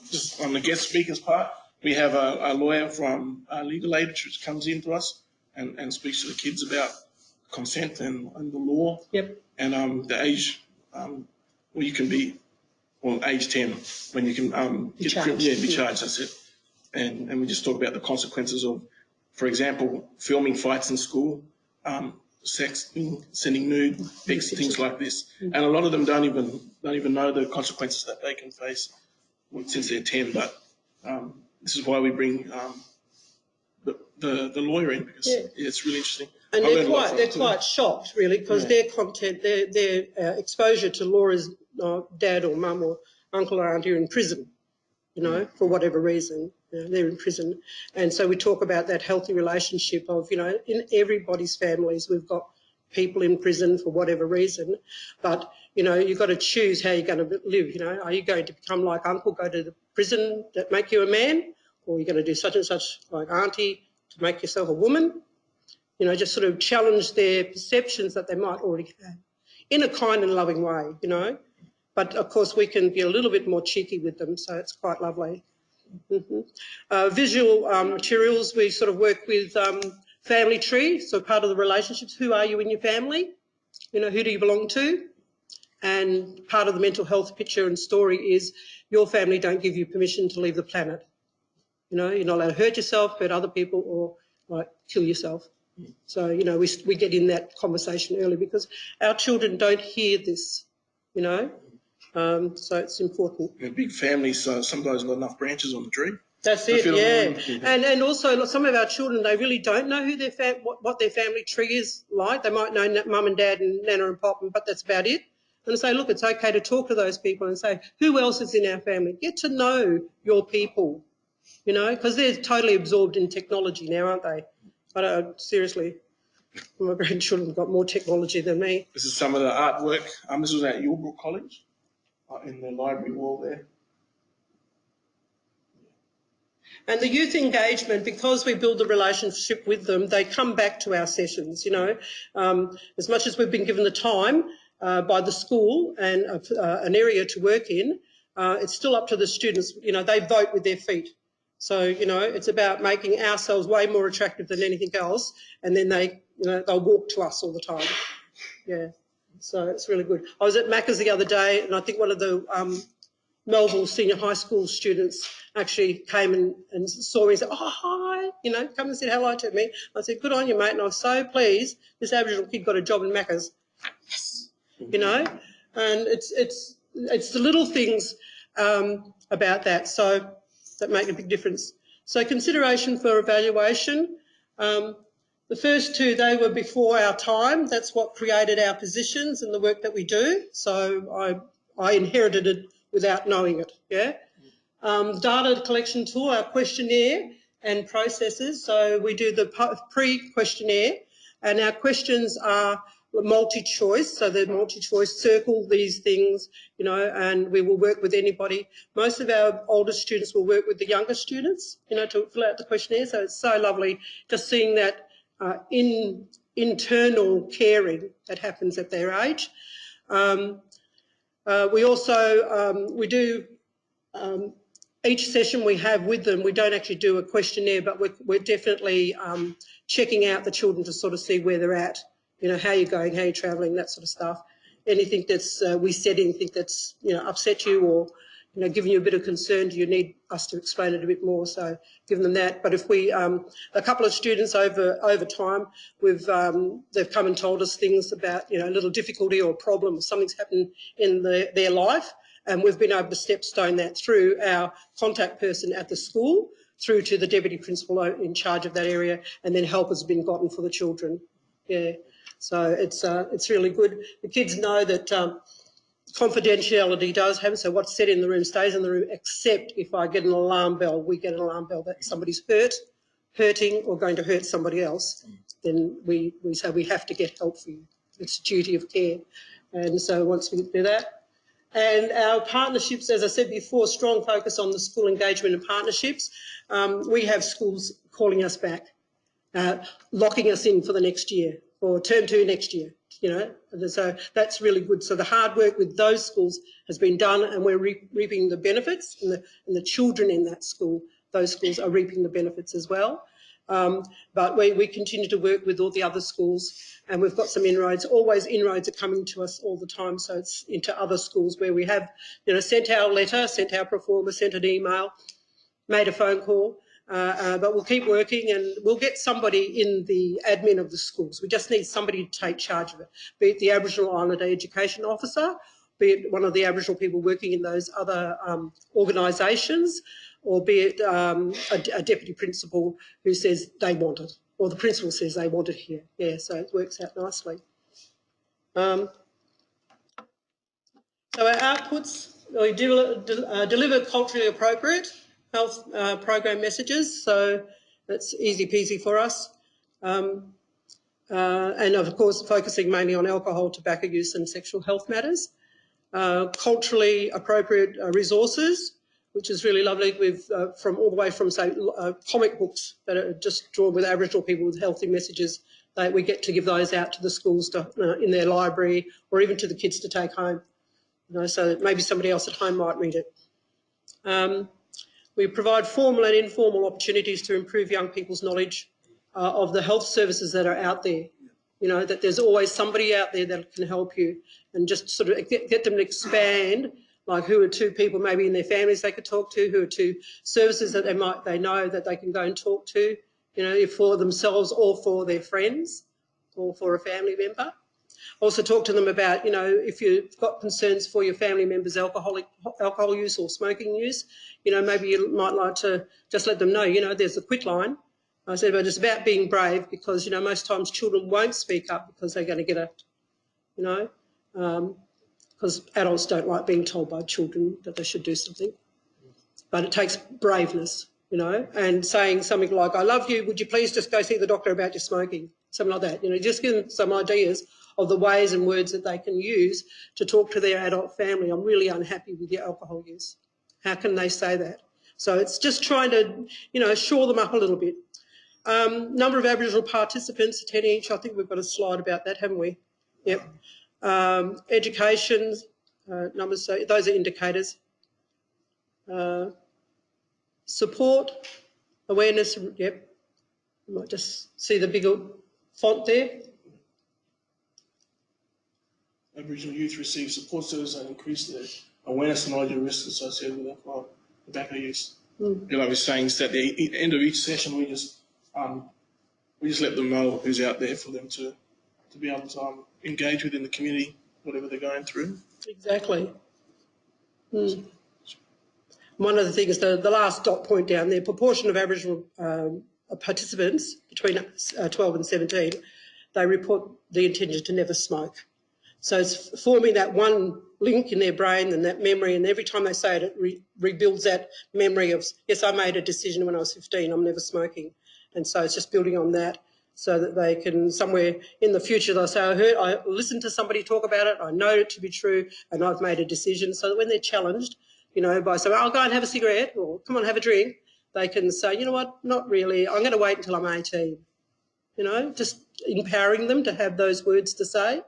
just on the guest speakers part, we have a lawyer from Legal Aid which comes in to us and speaks to the kids about consent and the law. Yep. And the age where you can be, well, age 10 when you can be charged. That's it. And we just talk about the consequences of, for example, filming fights in school, sexting, sending nude pics, things like this. And a lot of them don't even know the consequences that they can face since they're 10. But this is why we bring the lawyer in, because it's really interesting. And they're quite shocked, really, because their content, their exposure to law is dad or mum or uncle or auntie are in prison, you know, for whatever reason. You know, they're in prison. And so we talk about that healthy relationship of, you know, in everybody's families we've got people in prison for whatever reason. But, you know, you've got to choose how you're going to live, you know. Are you going to become like uncle, go to the prison that make you a man, or are you going to do such and such like auntie to make yourself a woman? You know, just sort of challenge their perceptions that they might already have in a kind and loving way, you know. But, of course, we can be a little bit more cheeky with them, so it's quite lovely. Visual materials, we sort of work with family tree, so part of the relationships, who are you in your family? You know, who do you belong to? And part of the mental health picture and story is your family don't give you permission to leave the planet. You know, you're not allowed to hurt yourself, hurt other people, or like kill yourself. So, you know, we get in that conversation early because our children don't hear this, you know, so it's important. In a big family, so sometimes not enough branches on the tree. That's it, yeah. And also some of our children, they really don't know who their what their family tree is like. They might know mum and dad and nana and pop, but that's about it. And I say, look, it's okay to talk to those people and say, who else is in our family? Get to know your people, you know, because they're totally absorbed in technology now, aren't they? I don't, seriously, my grandchildren have got more technology than me. This is some of the artwork. This was at Yulbrook College in the library wall there. And the youth engagement, because we build a relationship with them, they come back to our sessions, you know. As much as we've been given the time by the school and an area to work in, it's still up to the students. You know, they vote with their feet. So, you know, it's about making ourselves way more attractive than anything else, and then they, you know, they'll walk to us all the time. Yeah, so it's really good. I was at Macca's the other day, and I think one of the Melville senior high school students actually came and saw me and said, "Oh, hi," come and said hello to me. I said, "Good on you, mate," and I was so pleased this Aboriginal kid got a job in Macca's. Yes, and it's the little things about that, so that make a big difference. So consideration for evaluation. The first two, they were before our time. That's what created our positions and the work that we do. So I inherited it without knowing it, yeah. Data collection tool, our questionnaire and processes. So we do the pre-questionnaire and our questions are multi-choice. So they're multi-choice, circle these things, and we will work with anybody. Most of our older students will work with the younger students, to fill out the questionnaire. So it's so lovely just seeing that internal caring that happens at their age. We also, we do, each session we have with them, we don't actually do a questionnaire, but we're definitely checking out the children to sort of see where they're at, how you're going, how you're travelling, that sort of stuff. Anything that's, we said anything that's, upset you or, giving you a bit of concern, do you need us to explain it a bit more? So give them that. But if we, a couple of students over time, they've come and told us things about, a little difficulty or problem or something's happened in their life, and we've been able to stepstone that through our contact person at the school, through to the deputy principal in charge of that area, and then help has been gotten for the children. Yeah, so it's really good. The kids know that confidentiality does happen, so what's said in the room stays in the room, except if I get an alarm bell, we get an alarm bell that somebody's hurting or going to hurt somebody else, then we say we have to get help for you. It's a duty of care. And so once we do that, and our partnerships, as I said before, strong focus on the school engagement and partnerships. We have schools calling us back, locking us in for the next year, or term 2 next year, so that's really good. So the hard work with those schools has been done, and we're reaping the benefits, and the children in that school, those schools are reaping the benefits as well. But we continue to work with all the other schools, and we've got some inroads. Always inroads are coming to us all the time, so it's into other schools where we have, sent our letter, sent our performer, sent an email, made a phone call, but we'll keep working and we'll get somebody in the admin of the schools. We just need somebody to take charge of it, be it the Aboriginal Islander Education Officer, be it one of the Aboriginal people working in those other organisations, or be it a deputy principal who says they want it, or the principal says they want it here. Yeah, so it works out nicely. So our outputs, we deliver culturally appropriate health program messages, so that's easy peasy for us. And of course, focusing mainly on alcohol, tobacco use and sexual health matters. Culturally appropriate resources, which is really lovely. We've from all the way from, say, comic books that are just drawn with Aboriginal people with healthy messages. We get to give those out to the schools in their library, or even to the kids to take home, so that maybe somebody else at home might read it. We provide formal and informal opportunities to improve young people's knowledge of the health services that are out there. That there's always somebody out there that can help you, and just sort of get them to expand, like who are 2 people maybe in their families they could talk to, who are 2 services that they know that they can go and talk to, if for themselves or for their friends or for a family member. Also talk to them about, if you've got concerns for your family members' alcohol use or smoking use, maybe you might like to just let them know, there's a quit line. I said, but it's about being brave, because, most times children won't speak up because they're going to get a, because adults don't like being told by children that they should do something. But it takes braveness, and saying something like, I love you, would you please just go see the doctor about your smoking? Something like that, just give them some ideas of the ways and words that they can use to talk to their adult family. I'm really unhappy with your alcohol use. How can they say that? So it's just trying to, shore them up a little bit. Number of Aboriginal participants, 10 each. I think we've got a slide about that, haven't we? Yep. Education numbers, so those are indicators. Support, awareness, yep. You might just see the bigger font there. Aboriginal youth receive support services and increase their awareness and knowledge of risks associated with alcohol tobacco use. Like I was saying, is at the end of each session, we just let them know who's out there for them to be able to engage with in the community, whatever they're going through. Exactly. One of the things, the last dot point down there, proportion of Aboriginal participants between 12 and 17, they report the intention to never smoke. So it's forming that one link in their brain and that memory, and every time they say it, it rebuilds that memory of, yes, I made a decision when I was 15, I'm never smoking. And so it's just building on that so that they can somewhere in the future, they'll say, I listened to somebody talk about it, I know it to be true, and I've made a decision. So that when they're challenged, you know, by saying, I'll go and have a cigarette, or come on, have a drink, they can say, you know what, not really, I'm going to wait until I'm 18. You know, just empowering them to have those words to say.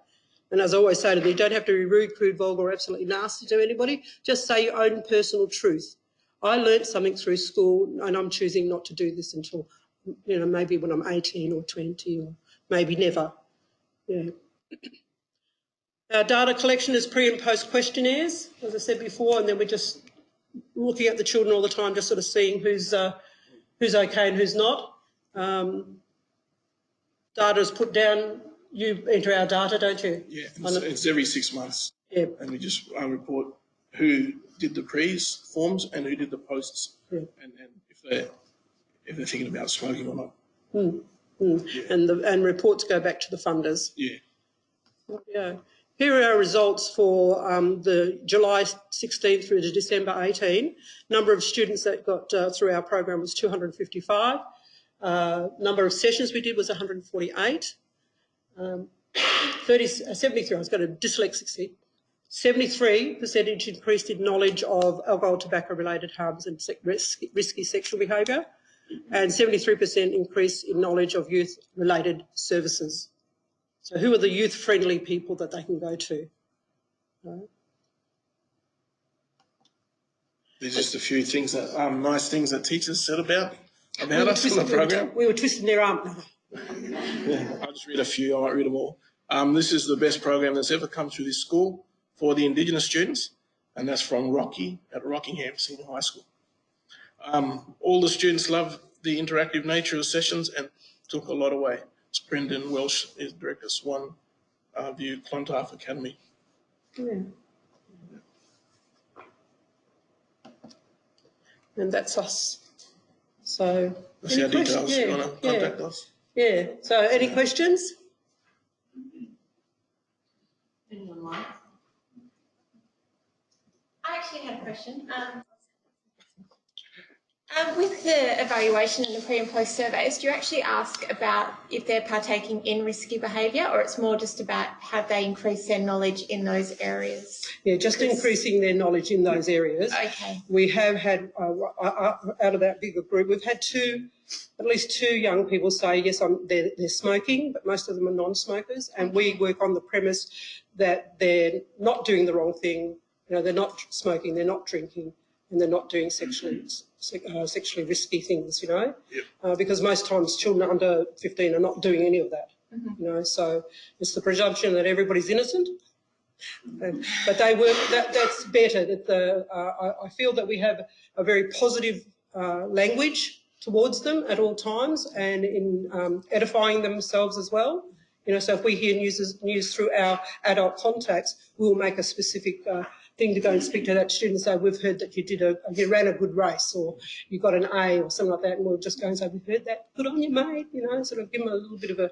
And as I always say to them, you don't have to be rude, crude, vulgar, or absolutely nasty to anybody. Just say your own personal truth. I learnt something through school and I'm choosing not to do this until, you know, maybe when I'm 18 or 20 or maybe never. Yeah. Our data collection is pre and post questionnaires, as I said before, and then we're just looking at the children all the time, just sort of seeing who's okay and who's not. Data is put down. You enter our data, don't you? Yeah, it's every 6 months. Yeah. And we just report who did the pre's forms and who did the posts, and if they're thinking about smoking or not. Yeah. And reports go back to the funders. Yeah. Yeah. Here are our results for the July 16 through to December 18. Number of students that got through our program was 255. Number of sessions we did was 148. 73, I was going to dyslexic, 73% increased in knowledge of alcohol, tobacco-related harms and risky sexual behaviour, and 73% increase in knowledge of youth-related services. So who are the youth-friendly people that they can go to? Right. There's just a few things that nice things that teachers said about us in the program. We were twisting their arm. Yeah, I'll just read a few. I won't read them all. This is the best program that's ever come through this school for the Indigenous students, and that's from Rocky at Rockingham Senior High School. All the students love the interactive nature of sessions and took a lot away. It's Brendan Welsh is Director Swan View Clontarf Academy. Yeah. And that's us. So, that's our details. You want to contact us? Yeah. So, any questions? Anyone like? I actually had a question. With the evaluation and the pre and post surveys, do you actually ask about if they're partaking in risky behaviour, or it's more just about have they increased their knowledge in those areas? Yeah, just increasing their knowledge in those areas. Okay. We have had, out of that bigger group, we've had at least two young people say, yes, they're smoking, but most of them are non-smokers, and we work on the premise that they're not doing the wrong thing. You know, they're not smoking, they're not drinking, and they're not doing sexually risky things, you know, because most times children under 15 are not doing any of that, you know, so it's the presumption that everybody's innocent. But they work, that's better. That I feel that we have a very positive language towards them at all times, and in edifying themselves as well. You know, so if we hear news through our adult contacts, we'll make a specific thing to go and speak to that student and say, we've heard that you ran a good race, or you got an A or something like that, and we'll just go and say, we've heard that, good on you, mate, you know, sort of give them a little bit of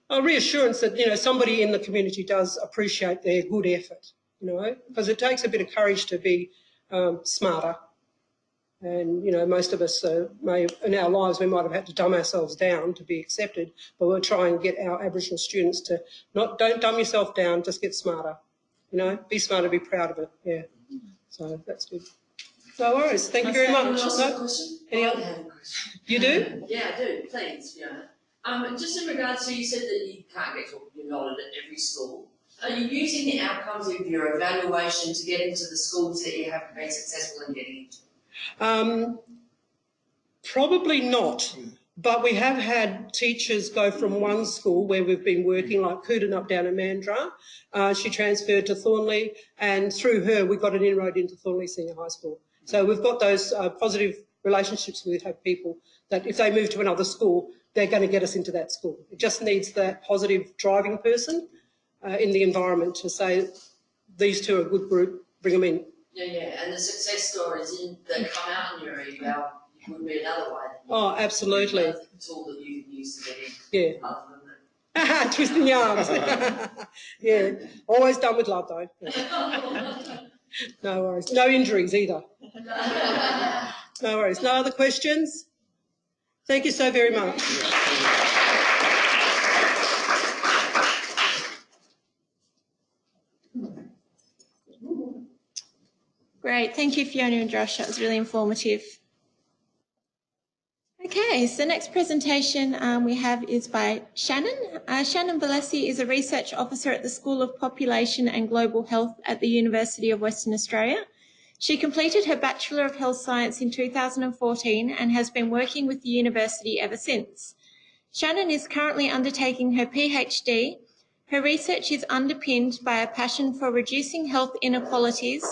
a reassurance that, you know, somebody in the community does appreciate their good effort, you know, because it takes a bit of courage to be smarter. And, you know, most of us in our lives, we might have had to dumb ourselves down to be accepted, but we'll try and get our Aboriginal students to don't dumb yourself down, just get smarter. You know, be smarter, be proud of it. Yeah. So that's good. No worries. Thank you very much. Anyone else have a question? Any I other? have a question. You do? Yeah, I do. Thanks, Fiona. Just in regards to, you said that you can't get your knowledge at every school. Are you using the outcomes of your evaluation to get into the schools that you have been successful in getting into? Probably not. But we have had teachers go from one school where we've been working, like Koodanup down in Mandurah. She transferred to Thornley, and through her we got an inroad into Thornley Senior High School. So we've got those positive relationships with people that if they move to another school, they're going to get us into that school. It just needs that positive driving person in the environment to say, these two are a good group, bring them in. Yeah, and the success stories that come out in your eval would be another way. Oh, absolutely. Another tool that you can use to get in. Other than that. Twisting yarns. Yeah, always done with love though. No worries. No injuries either. No worries. No other questions? Thank you so very much. Great. Thank you, Fiona and Josh. That was really informative. Okay, so the next presentation we have is by Shannen. Shannen Vallesi is a research officer at the School of Population and Global Health at the University of Western Australia. She completed her Bachelor of Health Science in 2014 and has been working with the university ever since. Shannen is currently undertaking her PhD. Her research is underpinned by a passion for reducing health inequalities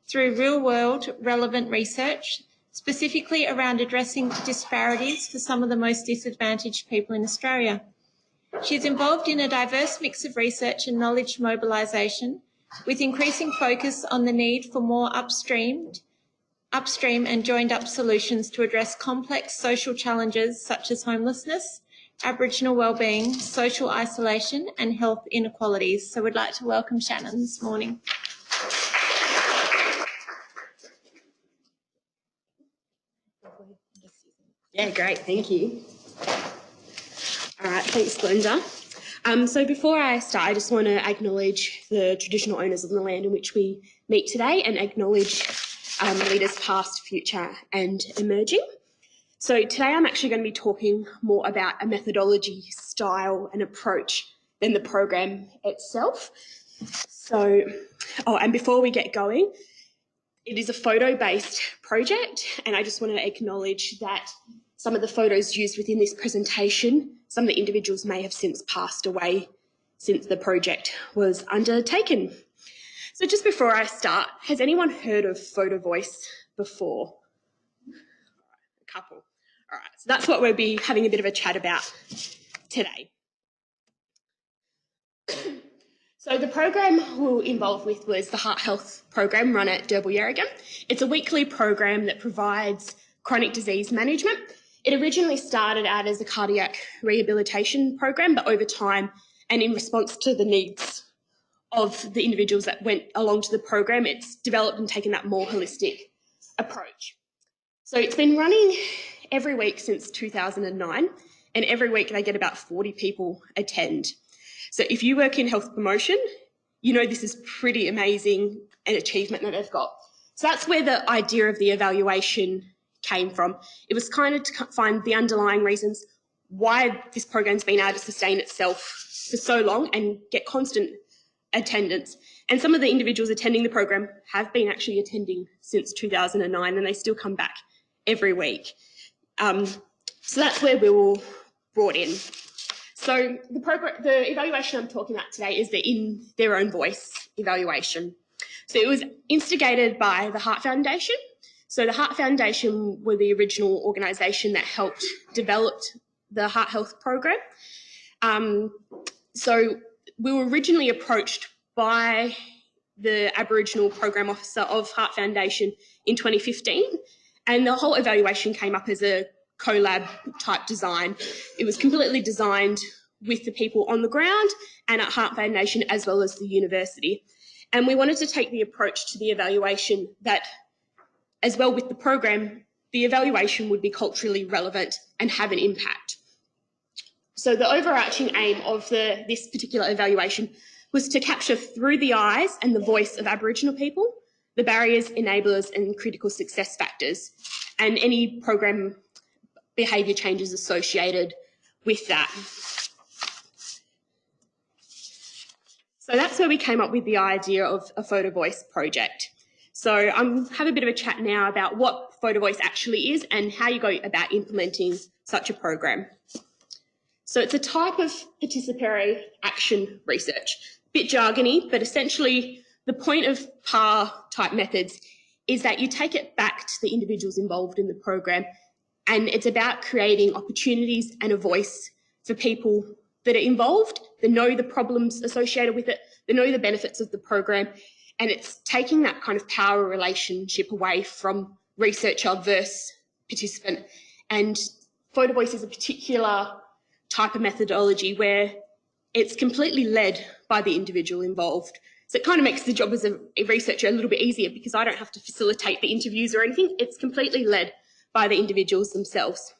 through real-world relevant research, specifically around addressing disparities for some of the most disadvantaged people in Australia. She is involved in a diverse mix of research and knowledge mobilisation, with increasing focus on the need for more upstream and joined-up solutions to address complex social challenges such as homelessness, Aboriginal wellbeing, social isolation and health inequalities. So we'd like to welcome Shannen this morning. Yeah, great, thank you. All right, thanks, Glenda. So before I start, I just want to acknowledge the traditional owners of the land in which we meet today and acknowledge leaders past, future and emerging. So today I'm actually going to be talking more about a methodology, style and approach than the program itself. So, and before we get going, it is a photo-based project, and I just want to acknowledge that some of the photos used within this presentation, some of the individuals may have since passed away since the project was undertaken. So just before I start, has anyone heard of Photo Voice before? A couple. All right, so that's what we'll be having a bit of a chat about today. So the program we'll involved with was the Heart Health program run at Derbyl Yarragon. It's a weekly program that provides chronic disease management. It originally started out as a cardiac rehabilitation program, but over time and in response to the needs of the individuals that went along to the program, it's developed and taken that more holistic approach. So it's been running every week since 2009, and every week they get about 40 people attend. So if you work in health promotion, you know this is pretty amazing an achievement that they've got. So that's where the idea of the evaluation came from. It was kind of to find the underlying reasons why this program's been able to sustain itself for so long and get constant attendance. And some of the individuals attending the program have been actually attending since 2009, and they still come back every week. So that's where we were brought in. So the evaluation I'm talking about today is the In Their Own Voice evaluation. So it was instigated by the Heart Foundation. So the Heart Foundation were the original organisation that helped develop the Heart Health program. So we were originally approached by the Aboriginal Program Officer of Heart Foundation in 2015, and the whole evaluation came up as a collab type design. It was completely designed with the people on the ground and at Heart Foundation as well as the university. And we wanted to take the approach to the evaluation that, as well with the program, the evaluation would be culturally relevant and have an impact. So the overarching aim of this particular evaluation was to capture through the eyes and the voice of Aboriginal people the barriers, enablers and critical success factors, and any program behaviour changes associated with that. So that's where we came up with the idea of a Photo Voice project. So I'm have a bit of a chat now about what Photo Voice actually is and how you go about implementing such a program. So it's a type of participatory action research. A bit jargony, but essentially the point of PAR type methods is that you take it back to the individuals involved in the program, and it's about creating opportunities and a voice for people that are involved, that know the problems associated with it, that know the benefits of the program, and it's taking that kind of power relationship away from researcher versus participant. And photo voice is a particular type of methodology where it's completely led by the individual involved. So it kind of makes the job as a researcher a little bit easier because I don't have to facilitate the interviews or anything. It's completely led by the individuals themselves.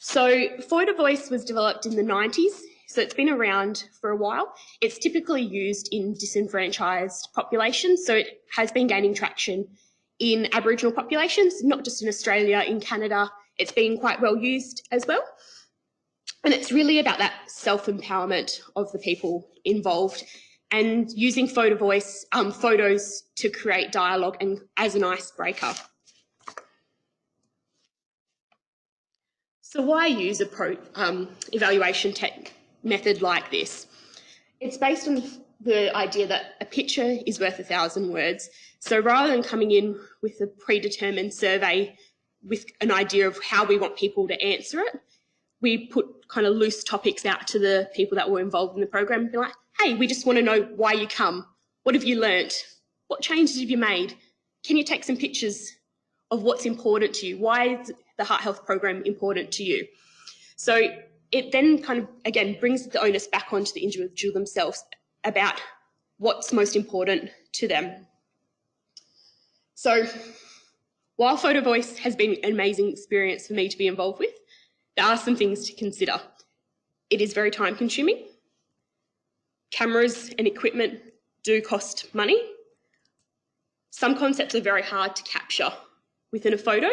So photo voice was developed in the 90s, so it's been around for a while. It's typically used in disenfranchised populations, so it has been gaining traction in Aboriginal populations, not just in Australia, in Canada. It's been quite well used as well. And it's really about that self-empowerment of the people involved and using photo voice, photos to create dialogue and as an icebreaker. So why use a evaluation method like this? It's based on the idea that a picture is worth 1,000 words. So rather than coming in with a predetermined survey with an idea of how we want people to answer it, we put kind of loose topics out to the people that were involved in the program and be like, hey, we just want to know why you come. What have you learnt? What changes have you made? Can you take some pictures of what's important to you? Why is the heart health program important to you? So it then kind of, again, brings the onus back onto the individual themselves about what's most important to them. So while photo voice has been an amazing experience for me to be involved with, there are some things to consider. It is very time consuming. Cameras and equipment do cost money. Some concepts are very hard to capture within a photo,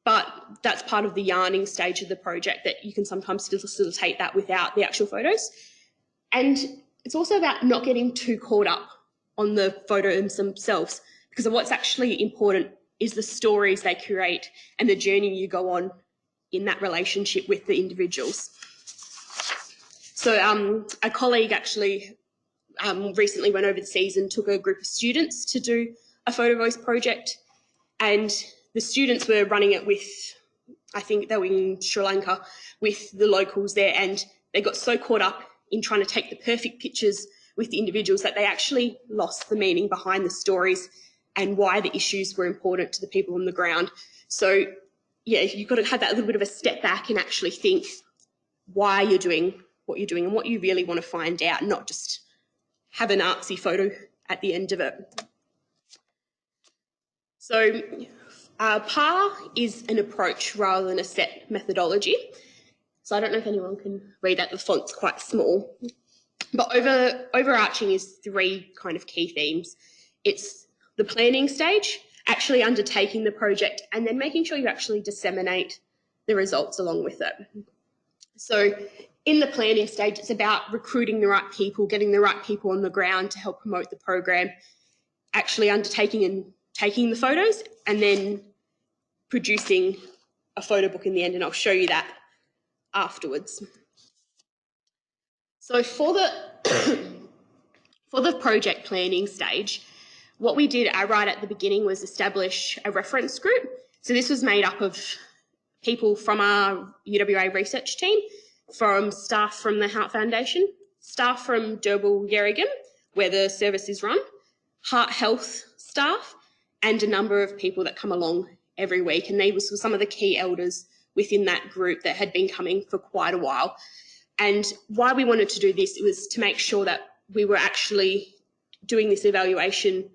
but that's part of the yarning stage of the project, that you can sometimes facilitate that without the actual photos. And it's also about not getting too caught up on the photos themselves, because of what's actually important is the stories they create and the journey you go on in that relationship with the individuals. So a colleague actually recently went overseas and took a group of students to do a photo voice project, and the students were running it with, I think they were in Sri Lanka, with the locals there, and they got so caught up in trying to take the perfect pictures with the individuals that they actually lost the meaning behind the stories and why the issues were important to the people on the ground. So yeah, you've got to have that little bit of a step back and actually think why you're doing what you're doing and what you really want to find out, not just have an artsy photo at the end of it. So PAR is an approach rather than a set methodology. So I don't know if anyone can read that, the font's quite small. But overarching is 3 kind of key themes. It's the planning stage, actually undertaking the project, and then making sure you actually disseminate the results along with it. So in the planning stage, it's about recruiting the right people, getting the right people on the ground to help promote the program, actually undertaking and taking the photos, and then producing a photo book in the end, and I'll show you that afterwards. So for the project planning stage, what we did right at the beginning was establish a reference group. So this was made up of people from our UWA research team, from staff from the Heart Foundation, staff from Derbil Yerrigan, where the service is run, heart health staff, and a number of people that come along every week. And these were some of the key elders within that group that had been coming for quite a while. And why we wanted to do this, it was to make sure that we were actually doing this evaluation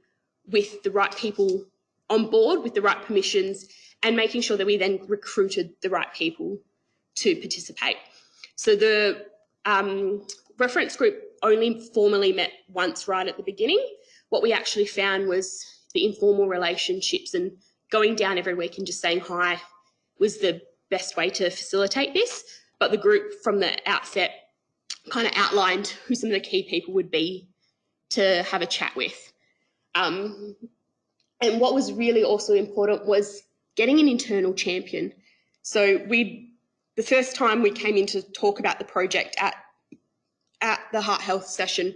with the right people on board, with the right permissions, and making sure that we then recruited the right people to participate. So the reference group only formally met once right at the beginning. What we actually found was the informal relationships and going down every week and just saying hi was the best way to facilitate this. But the group from the outset kind of outlined who some of the key people would be to have a chat with. And what was really also important was getting an internal champion. So the first time we came in to talk about the project at the Heart Health session,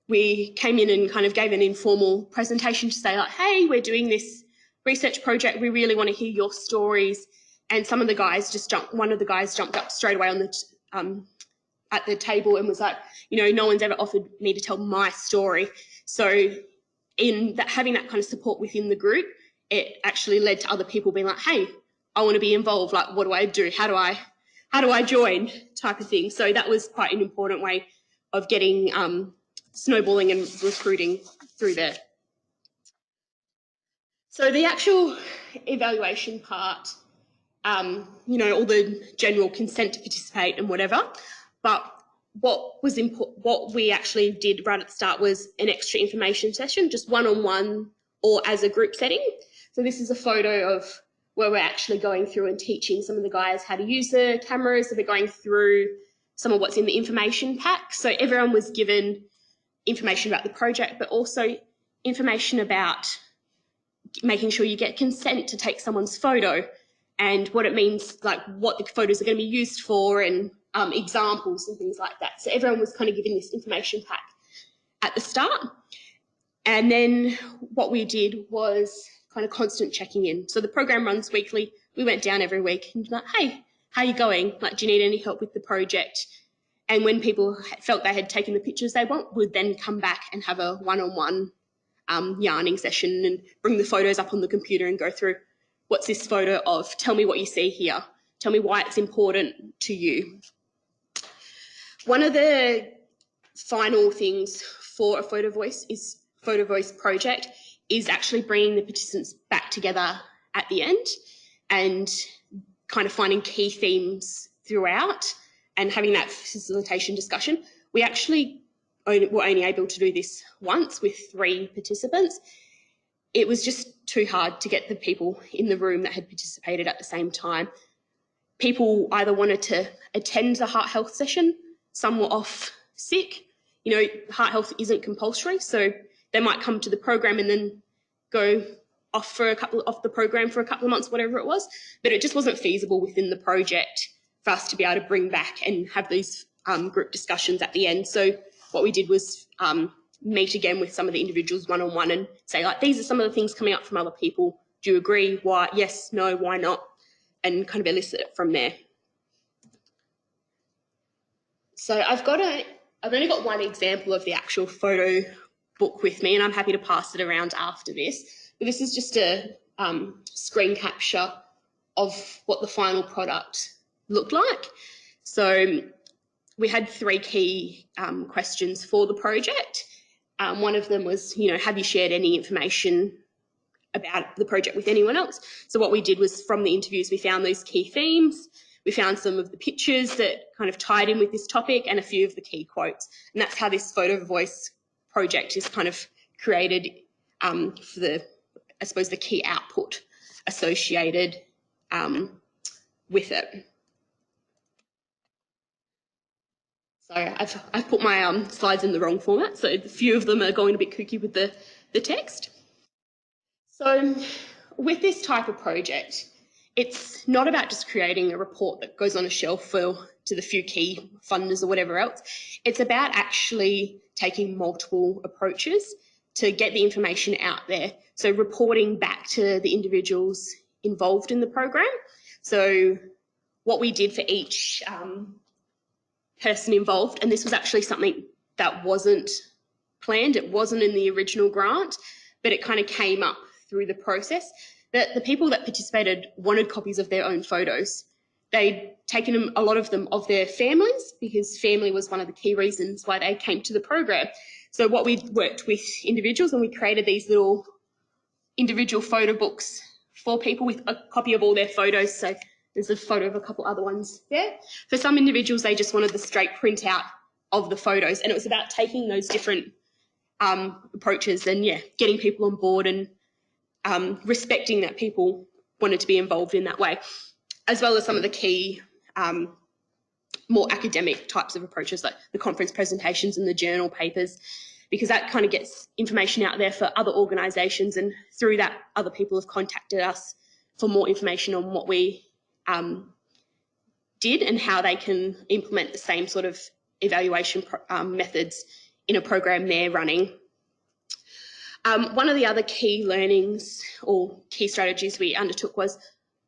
we came in and kind of gave an informal presentation to say, like, hey, we're doing this research project. We really want to hear your stories. And some of the guys one of the guys jumped up straight away on the at the table and was like, you know, no one's ever offered me to tell my story. So in that, having that kind of support within the group, it actually led to other people being like, hey, I want to be involved. Like, what do I do? How do I join? Type of thing. So that was quite an important way of getting snowballing and recruiting through there. So the actual evaluation part, you know, all the general consent to participate and whatever, but what we actually did right at the start was an extra information session, just one-on-one or as a group setting. So this is a photo of where we're actually going through and teaching some of the guys how to use the cameras. So we're going through some of what's in the information pack. So everyone was given information about the project, but also information about making sure you get consent to take someone's photo and what it means, like what the photos are going to be used for, and examples and things like that. So everyone was kind of given this information pack at the start. And then what we did was kind of constant checking in. So the program runs weekly. We went down every week and like, hey, how are you going? Like, do you need any help with the project? And when people felt they had taken the pictures they want, would then come back and have a one-on-one yarning session and bring the photos up on the computer and go through, what's this photo of? Tell me what you see here. Tell me why it's important to you. One of the final things for a Photo Voice project is actually bringing the participants back together at the end and kind of finding key themes throughout and having that facilitation discussion. We actually were only able to do this once with 3 participants. It was just too hard to get the people in the room that had participated at the same time. People either wanted to attend the heart health session, some were off sick. You know, heart health isn't compulsory, so they might come to the program and then go off the program for a couple of months, whatever it was. But it just wasn't feasible within the project for us to be able to bring back and have these group discussions at the end. So what we did was meet again with some of the individuals one-on-one and say, like, these are some of the things coming up from other people. Do you agree? Why? Yes, no, why not? And kind of elicit it from there. So I've only got one example of the actual photo book with me, and I'm happy to pass it around after this. But this is just a screen capture of what the final product looked like. So we had 3 key questions for the project. One of them was, you know, have you shared any information about the project with anyone else? So what we did was, from the interviews, we found those key themes. We found some of the pictures that kind of tied in with this topic and a few of the key quotes. And that's how this Photo Voice project is kind of created for the, I suppose, the key output associated with it. So I've put my slides in the wrong format, so a few of them are going a bit kooky with the text. So with this type of project, it's not about just creating a report that goes on a shelf to the few key funders or whatever else. It's about actually taking multiple approaches to get the information out there. So reporting back to the individuals involved in the program. So what we did for each person involved, and this was actually something that wasn't planned, it wasn't in the original grant, but it kind of came up through the process, that the people that participated wanted copies of their own photos. They'd taken a lot of them of their families, because family was one of the key reasons why they came to the program. So what we worked with individuals, and we created these little individual photo books for people with a copy of all their photos. So there's a photo of a couple other ones there. For some individuals, they just wanted the straight printout of the photos, and it was about taking those different approaches and, yeah, getting people on board and respecting that people wanted to be involved in that way, as well as some of the key more academic types of approaches, like the conference presentations and the journal papers, because that kind of gets information out there for other organisations, and through that other people have contacted us for more information on what we did and how they can implement the same sort of evaluation methods in a program they're running. One of the other key learnings or key strategies we undertook was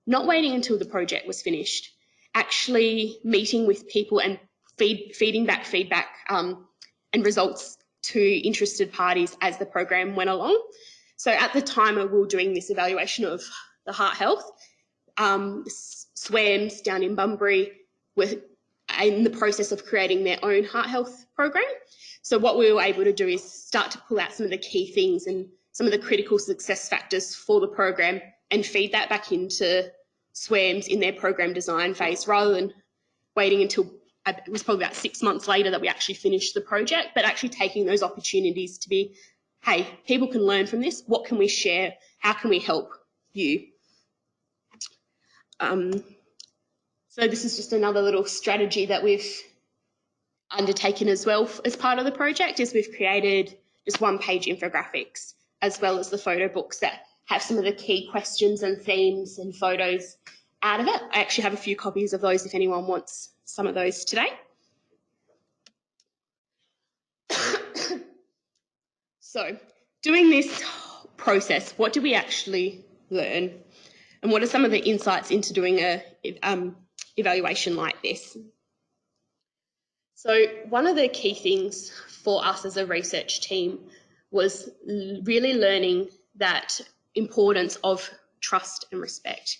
not waiting until the project was finished, actually meeting with people and feeding back feedback and results to interested parties as the program went along. So at the time we were doing this evaluation of the heart health, SWAMs down in Bunbury were in the process of creating their own heart health program. So what we were able to do is start to pull out some of the key things and some of the critical success factors for the program and feed that back into SWAMs in their program design phase, rather than waiting until it was probably about 6 months later that we actually finished the project, but actually taking those opportunities to be, hey, people can learn from this. What can we share? How can we help you? So this is just another little strategy that we've undertaken as well as part of the project, is we've created just one-page infographics as well as the photo books that have some of the key questions and themes and photos out of it. I actually have a few copies of those if anyone wants some of those today. So doing this process, what do we actually learn? And what are some of the insights into doing a evaluation like this? So one of the key things for us as a research team was really learning that importance of trust and respect.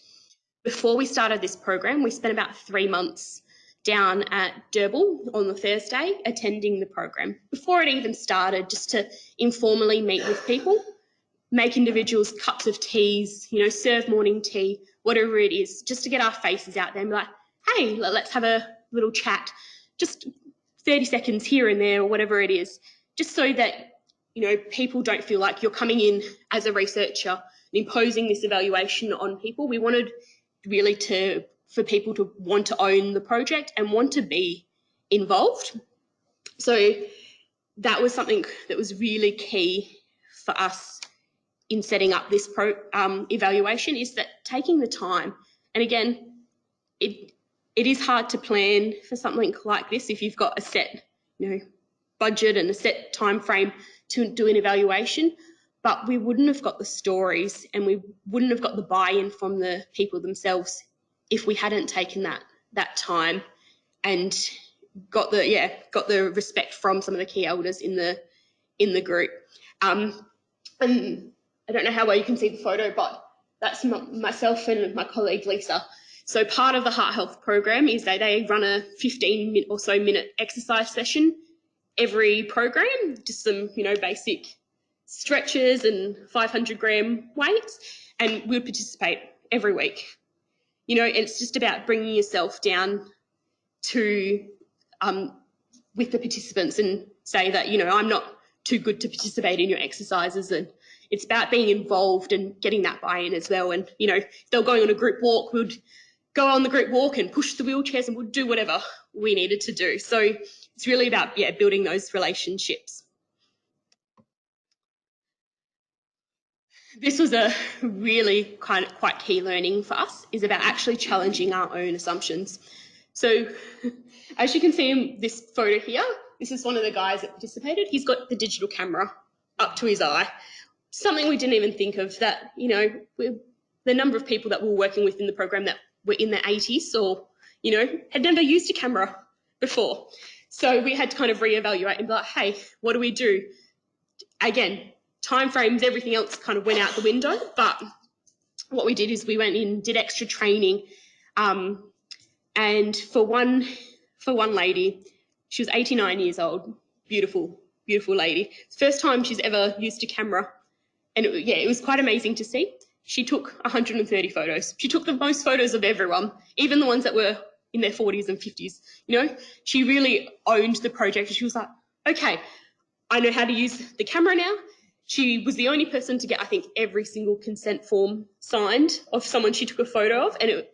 Before we started this program, we spent about 3 months down at Derbyl on the Thursday attending the program. Before it even started, just to informally meet with people, make individuals cups of teas, you know, serve morning tea, whatever it is, just to get our faces out there and be like, hey, let's have a little chat, just 30 seconds here and there or whatever it is, just so that, you know, people don't feel like you're coming in as a researcher and imposing this evaluation on people. We wanted really for people to want to own the project and want to be involved. So that was something that was really key for us in setting up this evaluation, is that taking the time. And again, it is hard to plan for something like this if you've got a set, you know, budget and a set time frame to do an evaluation, but we wouldn't have got the stories and we wouldn't have got the buy-in from the people themselves if we hadn't taken that time and got the respect from some of the key elders in the group. And I don't know how well you can see the photo, but that's myself and my colleague Lisa. So part of the heart health program is they run a 15 or so minute exercise session every program, just some, you know, basic stretches and 500 gram weights, and we'll participate every week. You know, it's just about bringing yourself down to with the participants and say that, you know, I'm not too good to participate in your exercises, and it's about being involved and getting that buy-in as well. And, you know, if they were going on a group walk, we'd go on the group walk and push the wheelchairs and we'd do whatever we needed to do. So it's really about, building those relationships. This was a really quite key learning for us, is about actually challenging our own assumptions. So as you can see in this photo here, this is one of the guys that participated. He's got the digital camera up to his eye. Something we didn't even think of, that, you know, the number of people that we were working with in the program that were in their 80s or, you know, had never used a camera before. So we had to kind of reevaluate and be like, hey, what do we do? Again, timeframes, everything else kind of went out the window. But what we did is we went in, did extra training. And for one lady, she was 89 years old, beautiful, beautiful lady. First time she's ever used a camera. And it was quite amazing to see. She took 130 photos. She took the most photos of everyone, even the ones that were in their 40s and 50s. You know, she really owned the project. She was like, okay, I know how to use the camera now. She was the only person to get, I think, every single consent form signed of someone she took a photo of. And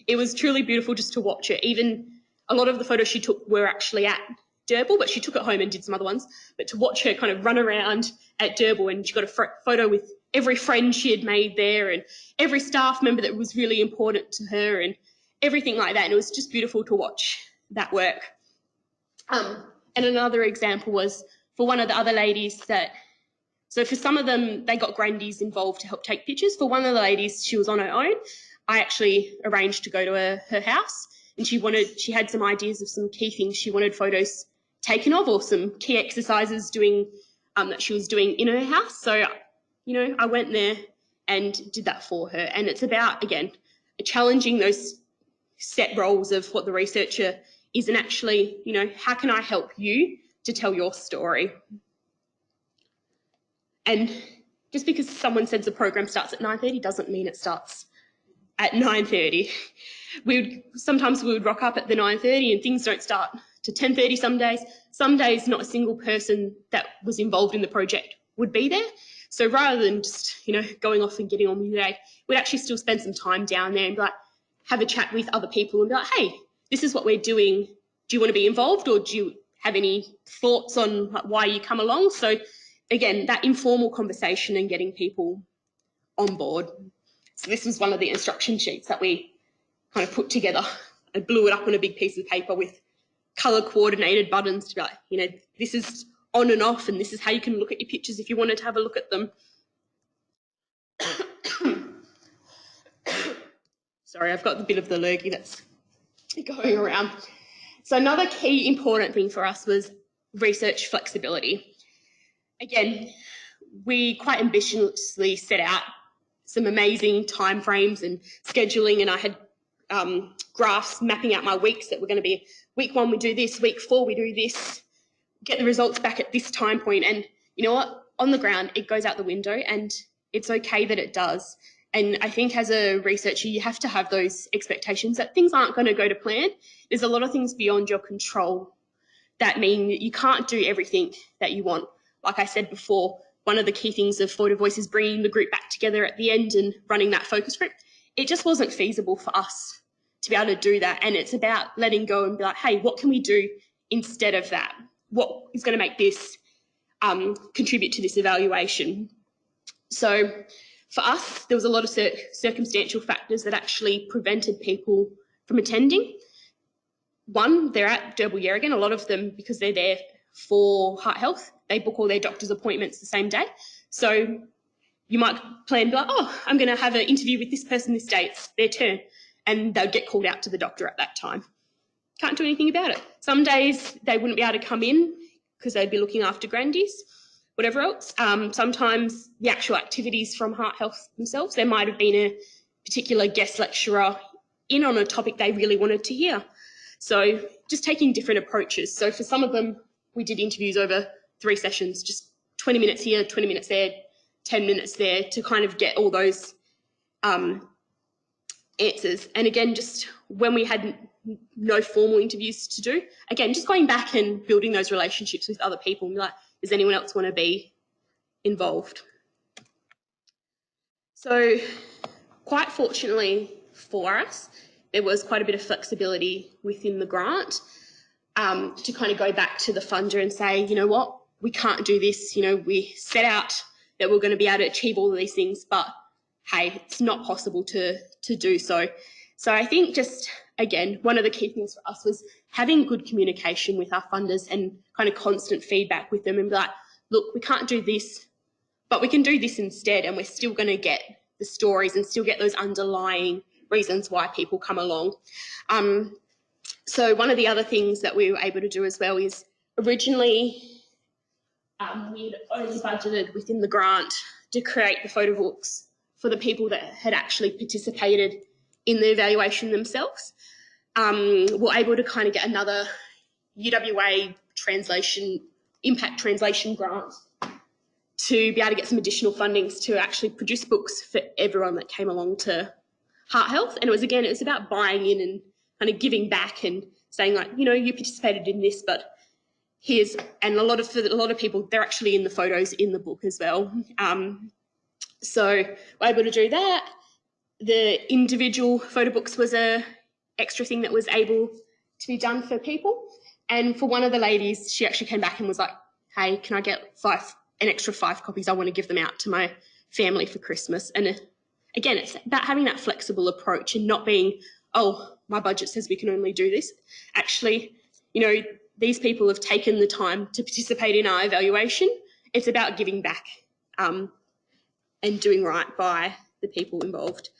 it was truly beautiful just to watch it. Even a lot of the photos she took were actually at Derbyl, but she took it home and did some other ones. But to watch her kind of run around at Derbyl, and she got a photo with every friend she had made there and every staff member that was really important to her. And everything like that. And it was just beautiful to watch that work. And another example was for one of the other ladies that, so for some of them, they got grandies involved to help take pictures. For one of the ladies, she was on her own. I actually arranged to go to her house, and she had some ideas of some key things she wanted photos taken of, or some key exercises that she was doing in her house. So, I went there and did that for her. And it's about, again, challenging those set roles of what the researcher is, and actually, how can I help you to tell your story? And just because someone says the program starts at 9:30 doesn't mean it starts at 9:30. Sometimes we would rock up at the 9:30 and things don't start to 10:30 some days. Some days not a single person that was involved in the project would be there. So rather than just, going off and getting on with the day, we'd actually still spend some time down there and be like, have a chat with other people and be like, hey, this is what we're doing. Do you want to be involved, or do you have any thoughts on why you come along? So again, that informal conversation and getting people on board. So this was one of the instruction sheets that we kind of put together. I blew it up on a big piece of paper with colour coordinated buttons to be like, this is on and off, and this is how you can look at your pictures if you wanted to have a look at them. Sorry, I've got a bit of the lurgy that's going around. So another key important thing for us was research flexibility. Again, we quite ambitiously set out some amazing timeframes and scheduling, and I had graphs mapping out my weeks that were going to be week 1 we do this, week 4 we do this, get the results back at this time point. And you know what? On the ground, it goes out the window, and it's okay that it does. And I think as a researcher, you have to have those expectations that things aren't going to go to plan. There's a lot of things beyond your control that mean that you can't do everything that you want. Like I said before, one of the key things of Photo Voice is bringing the group back together at the end and running that focus group. It just wasn't feasible for us to be able to do that. And it's about letting go and be like, hey, what can we do instead of that? What is going to make this contribute to this evaluation? So for us, there was a lot of circumstantial factors that actually prevented people from attending. One, they're at Yerrigan. A lot of them, because they're there for heart health, they book all their doctor's appointments the same day. So you might plan, like, oh, I'm going to have an interview with this person this day, it's their turn. And they'll get called out to the doctor at that time. Can't do anything about it. Some days they wouldn't be able to come in because they'd be looking after grandies, whatever else. Sometimes the actual activities from heart health themselves, there might have been a particular guest lecturer in on a topic they really wanted to hear. So just taking different approaches. So for some of them, we did interviews over 3 sessions, just 20 minutes here, 20 minutes there, 10 minutes there, to kind of get all those answers. And again, just when we had no formal interviews to do, again, just going back and building those relationships with other people and be like, does anyone else want to be involved? So quite fortunately for us, there was quite a bit of flexibility within the grant to kind of go back to the funder and say, you know what, we can't do this. We set out that we're going to be able to achieve all of these things, but hey, it's not possible to do so. So I think just, again, one of the key things for us was having good communication with our funders and kind of constant feedback with them and be like, look, we can't do this, but we can do this instead, and we're still going to get the stories and still get those underlying reasons why people come along. So one of the other things that we were able to do as well is originally we had only budgeted within the grant to create the photo books for the people that had actually participated in the evaluation themselves. We're able to kind of get another UWA impact translation grant to be able to get some additional fundings to actually produce books for everyone that came along to heart health. And it was about buying in and kind of giving back and saying, like, you participated in this, but here's, and a lot of people, they're actually in the photos in the book as well. So we're able to do that. The individual photo books was a extra thing that was able to be done for people. And for one of the ladies, she actually came back and was like, hey, can I get an extra 5 copies? I want to give them out to my family for Christmas. And again, it's about having that flexible approach and not being, oh, my budget says we can only do this. Actually, you know, these people have taken the time to participate in our evaluation. It's about giving back and doing right by the people involved.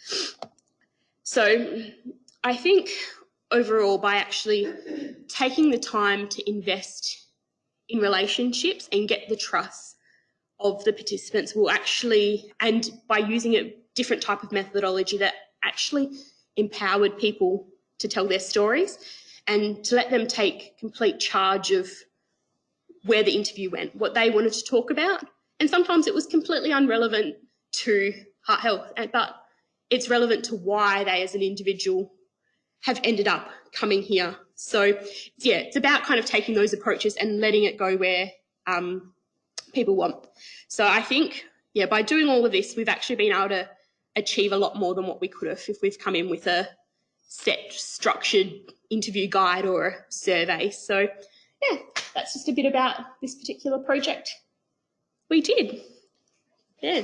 So I think overall, by actually taking the time to invest in relationships and get the trust of the participants will actually, and by using a different type of methodology that actually empowered people to tell their stories and to let them take complete charge of where the interview went, what they wanted to talk about. And sometimes it was completely irrelevant to heart health, but it's relevant to why they as an individual have ended up coming here. So, yeah, it's about kind of taking those approaches and letting it go where people want. So I think, yeah, by doing all of this, we've actually been able to achieve a lot more than what we could have if we've come in with a set, structured interview guide or a survey. So, yeah, that's just a bit about this particular project we did. Yeah.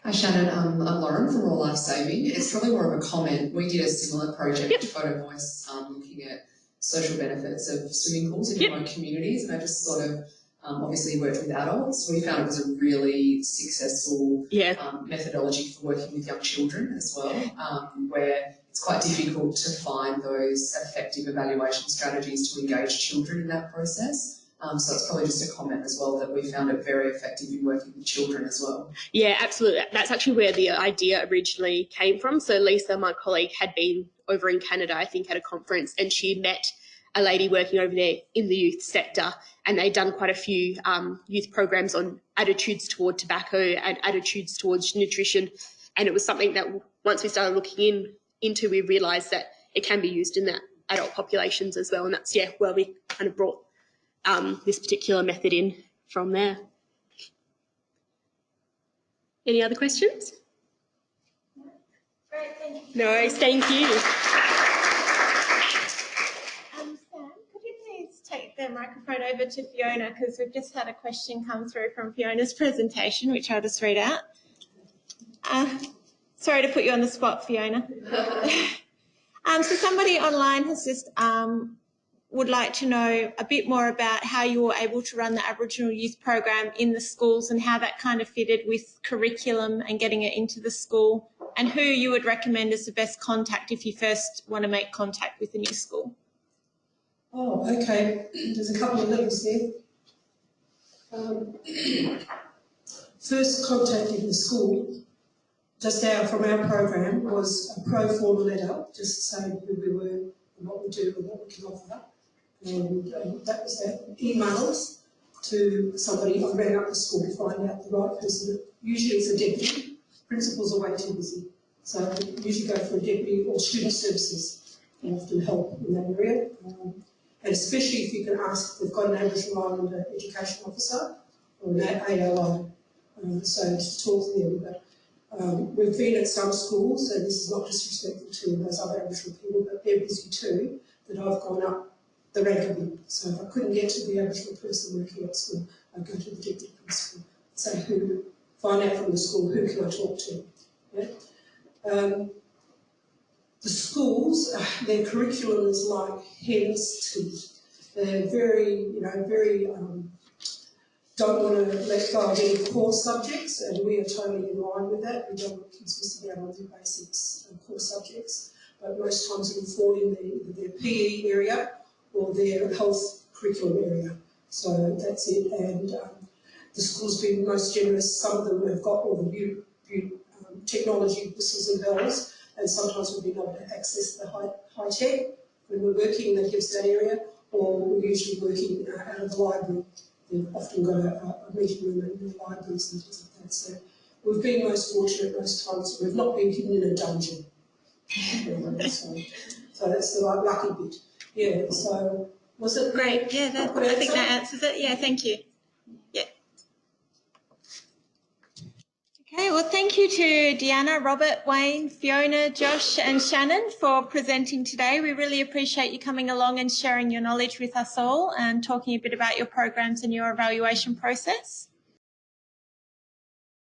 Hi Shannon, I'm Lauren from Raw Life Saving. It's probably more of a comment. We did a similar project, Photo Voice, looking at social benefits of swimming pools in remote communities, and I just sort of obviously worked with adults. We found it was a really successful methodology for working with young children as well, where it's quite difficult to find those effective evaluation strategies to engage children in that process. So it's probably just a comment as well that we found it very effective in working with children as well. Yeah, absolutely. That's actually where the idea originally came from. So Lisa, my colleague, had been over in Canada, I think, at a conference, and she met a lady working over there in the youth sector, and they'd done quite a few youth programs on attitudes toward tobacco and attitudes towards nutrition. And it was something that once we started looking into, we realised that it can be used in the adult populations as well. And that's, where we kind of brought this particular method in from there. Any other questions? Great, thank you. No worries, thank you. Sam, could you please take the microphone over to Fiona, because we've just had a question come through from Fiona's presentation, which I'll just read out. Sorry to put you on the spot, Fiona. So somebody online has just would like to know a bit more about how you were able to run the Aboriginal Youth Program in the schools and how that kind of fitted with curriculum and getting it into the school, and who you would recommend as the best contact if you first want to make contact with a new school. Oh, okay. There's a couple of levels there. First contacting the school, just out from our program, was a pro forma letter, just saying who we were and what we do and what we can offer. And that was that. Emails to somebody. I rang up the school to find out the right person. Usually it's a deputy. Principals are way too busy. So we usually go for a deputy, or student services can often help in that area. And especially if you can ask if they've got an Aboriginal Islander education officer or an ALO. So to talk to them. But we've been at some schools, and this is not disrespectful to those other Aboriginal people, but they're busy too, that I've gone up the rank of them. So if I couldn't get to the Aboriginal person working at school, I'd go to the deputy principal, say find out from the school who can I talk to. Yeah? The schools, their curriculum is like hen's teeth. They're very, don't want to let go of any core subjects, and we are totally in line with that. We don't want kids missing out on their basics and core subjects, but most times it will fall in either their PE area or their health curriculum area. So that's it. And the school's been most generous. Some of them have got all the technology whistles and bells, and sometimes we've been able to access the high tech when we're working in the Gibson area, or we're usually working out of the library. We've often got a meeting room in the libraries and things like that. So we've been most fortunate most times. We've not been hidden in a dungeon. So that's the lucky bit. Yeah, so was it great? Yeah, I think that answers it. Yeah, thank you. Yeah. Okay, well, thank you to Deanna, Robert, Wayne, Fiona, Josh and Shannon for presenting today. We really appreciate you coming along and sharing your knowledge with us all and talking a bit about your programs and your evaluation process.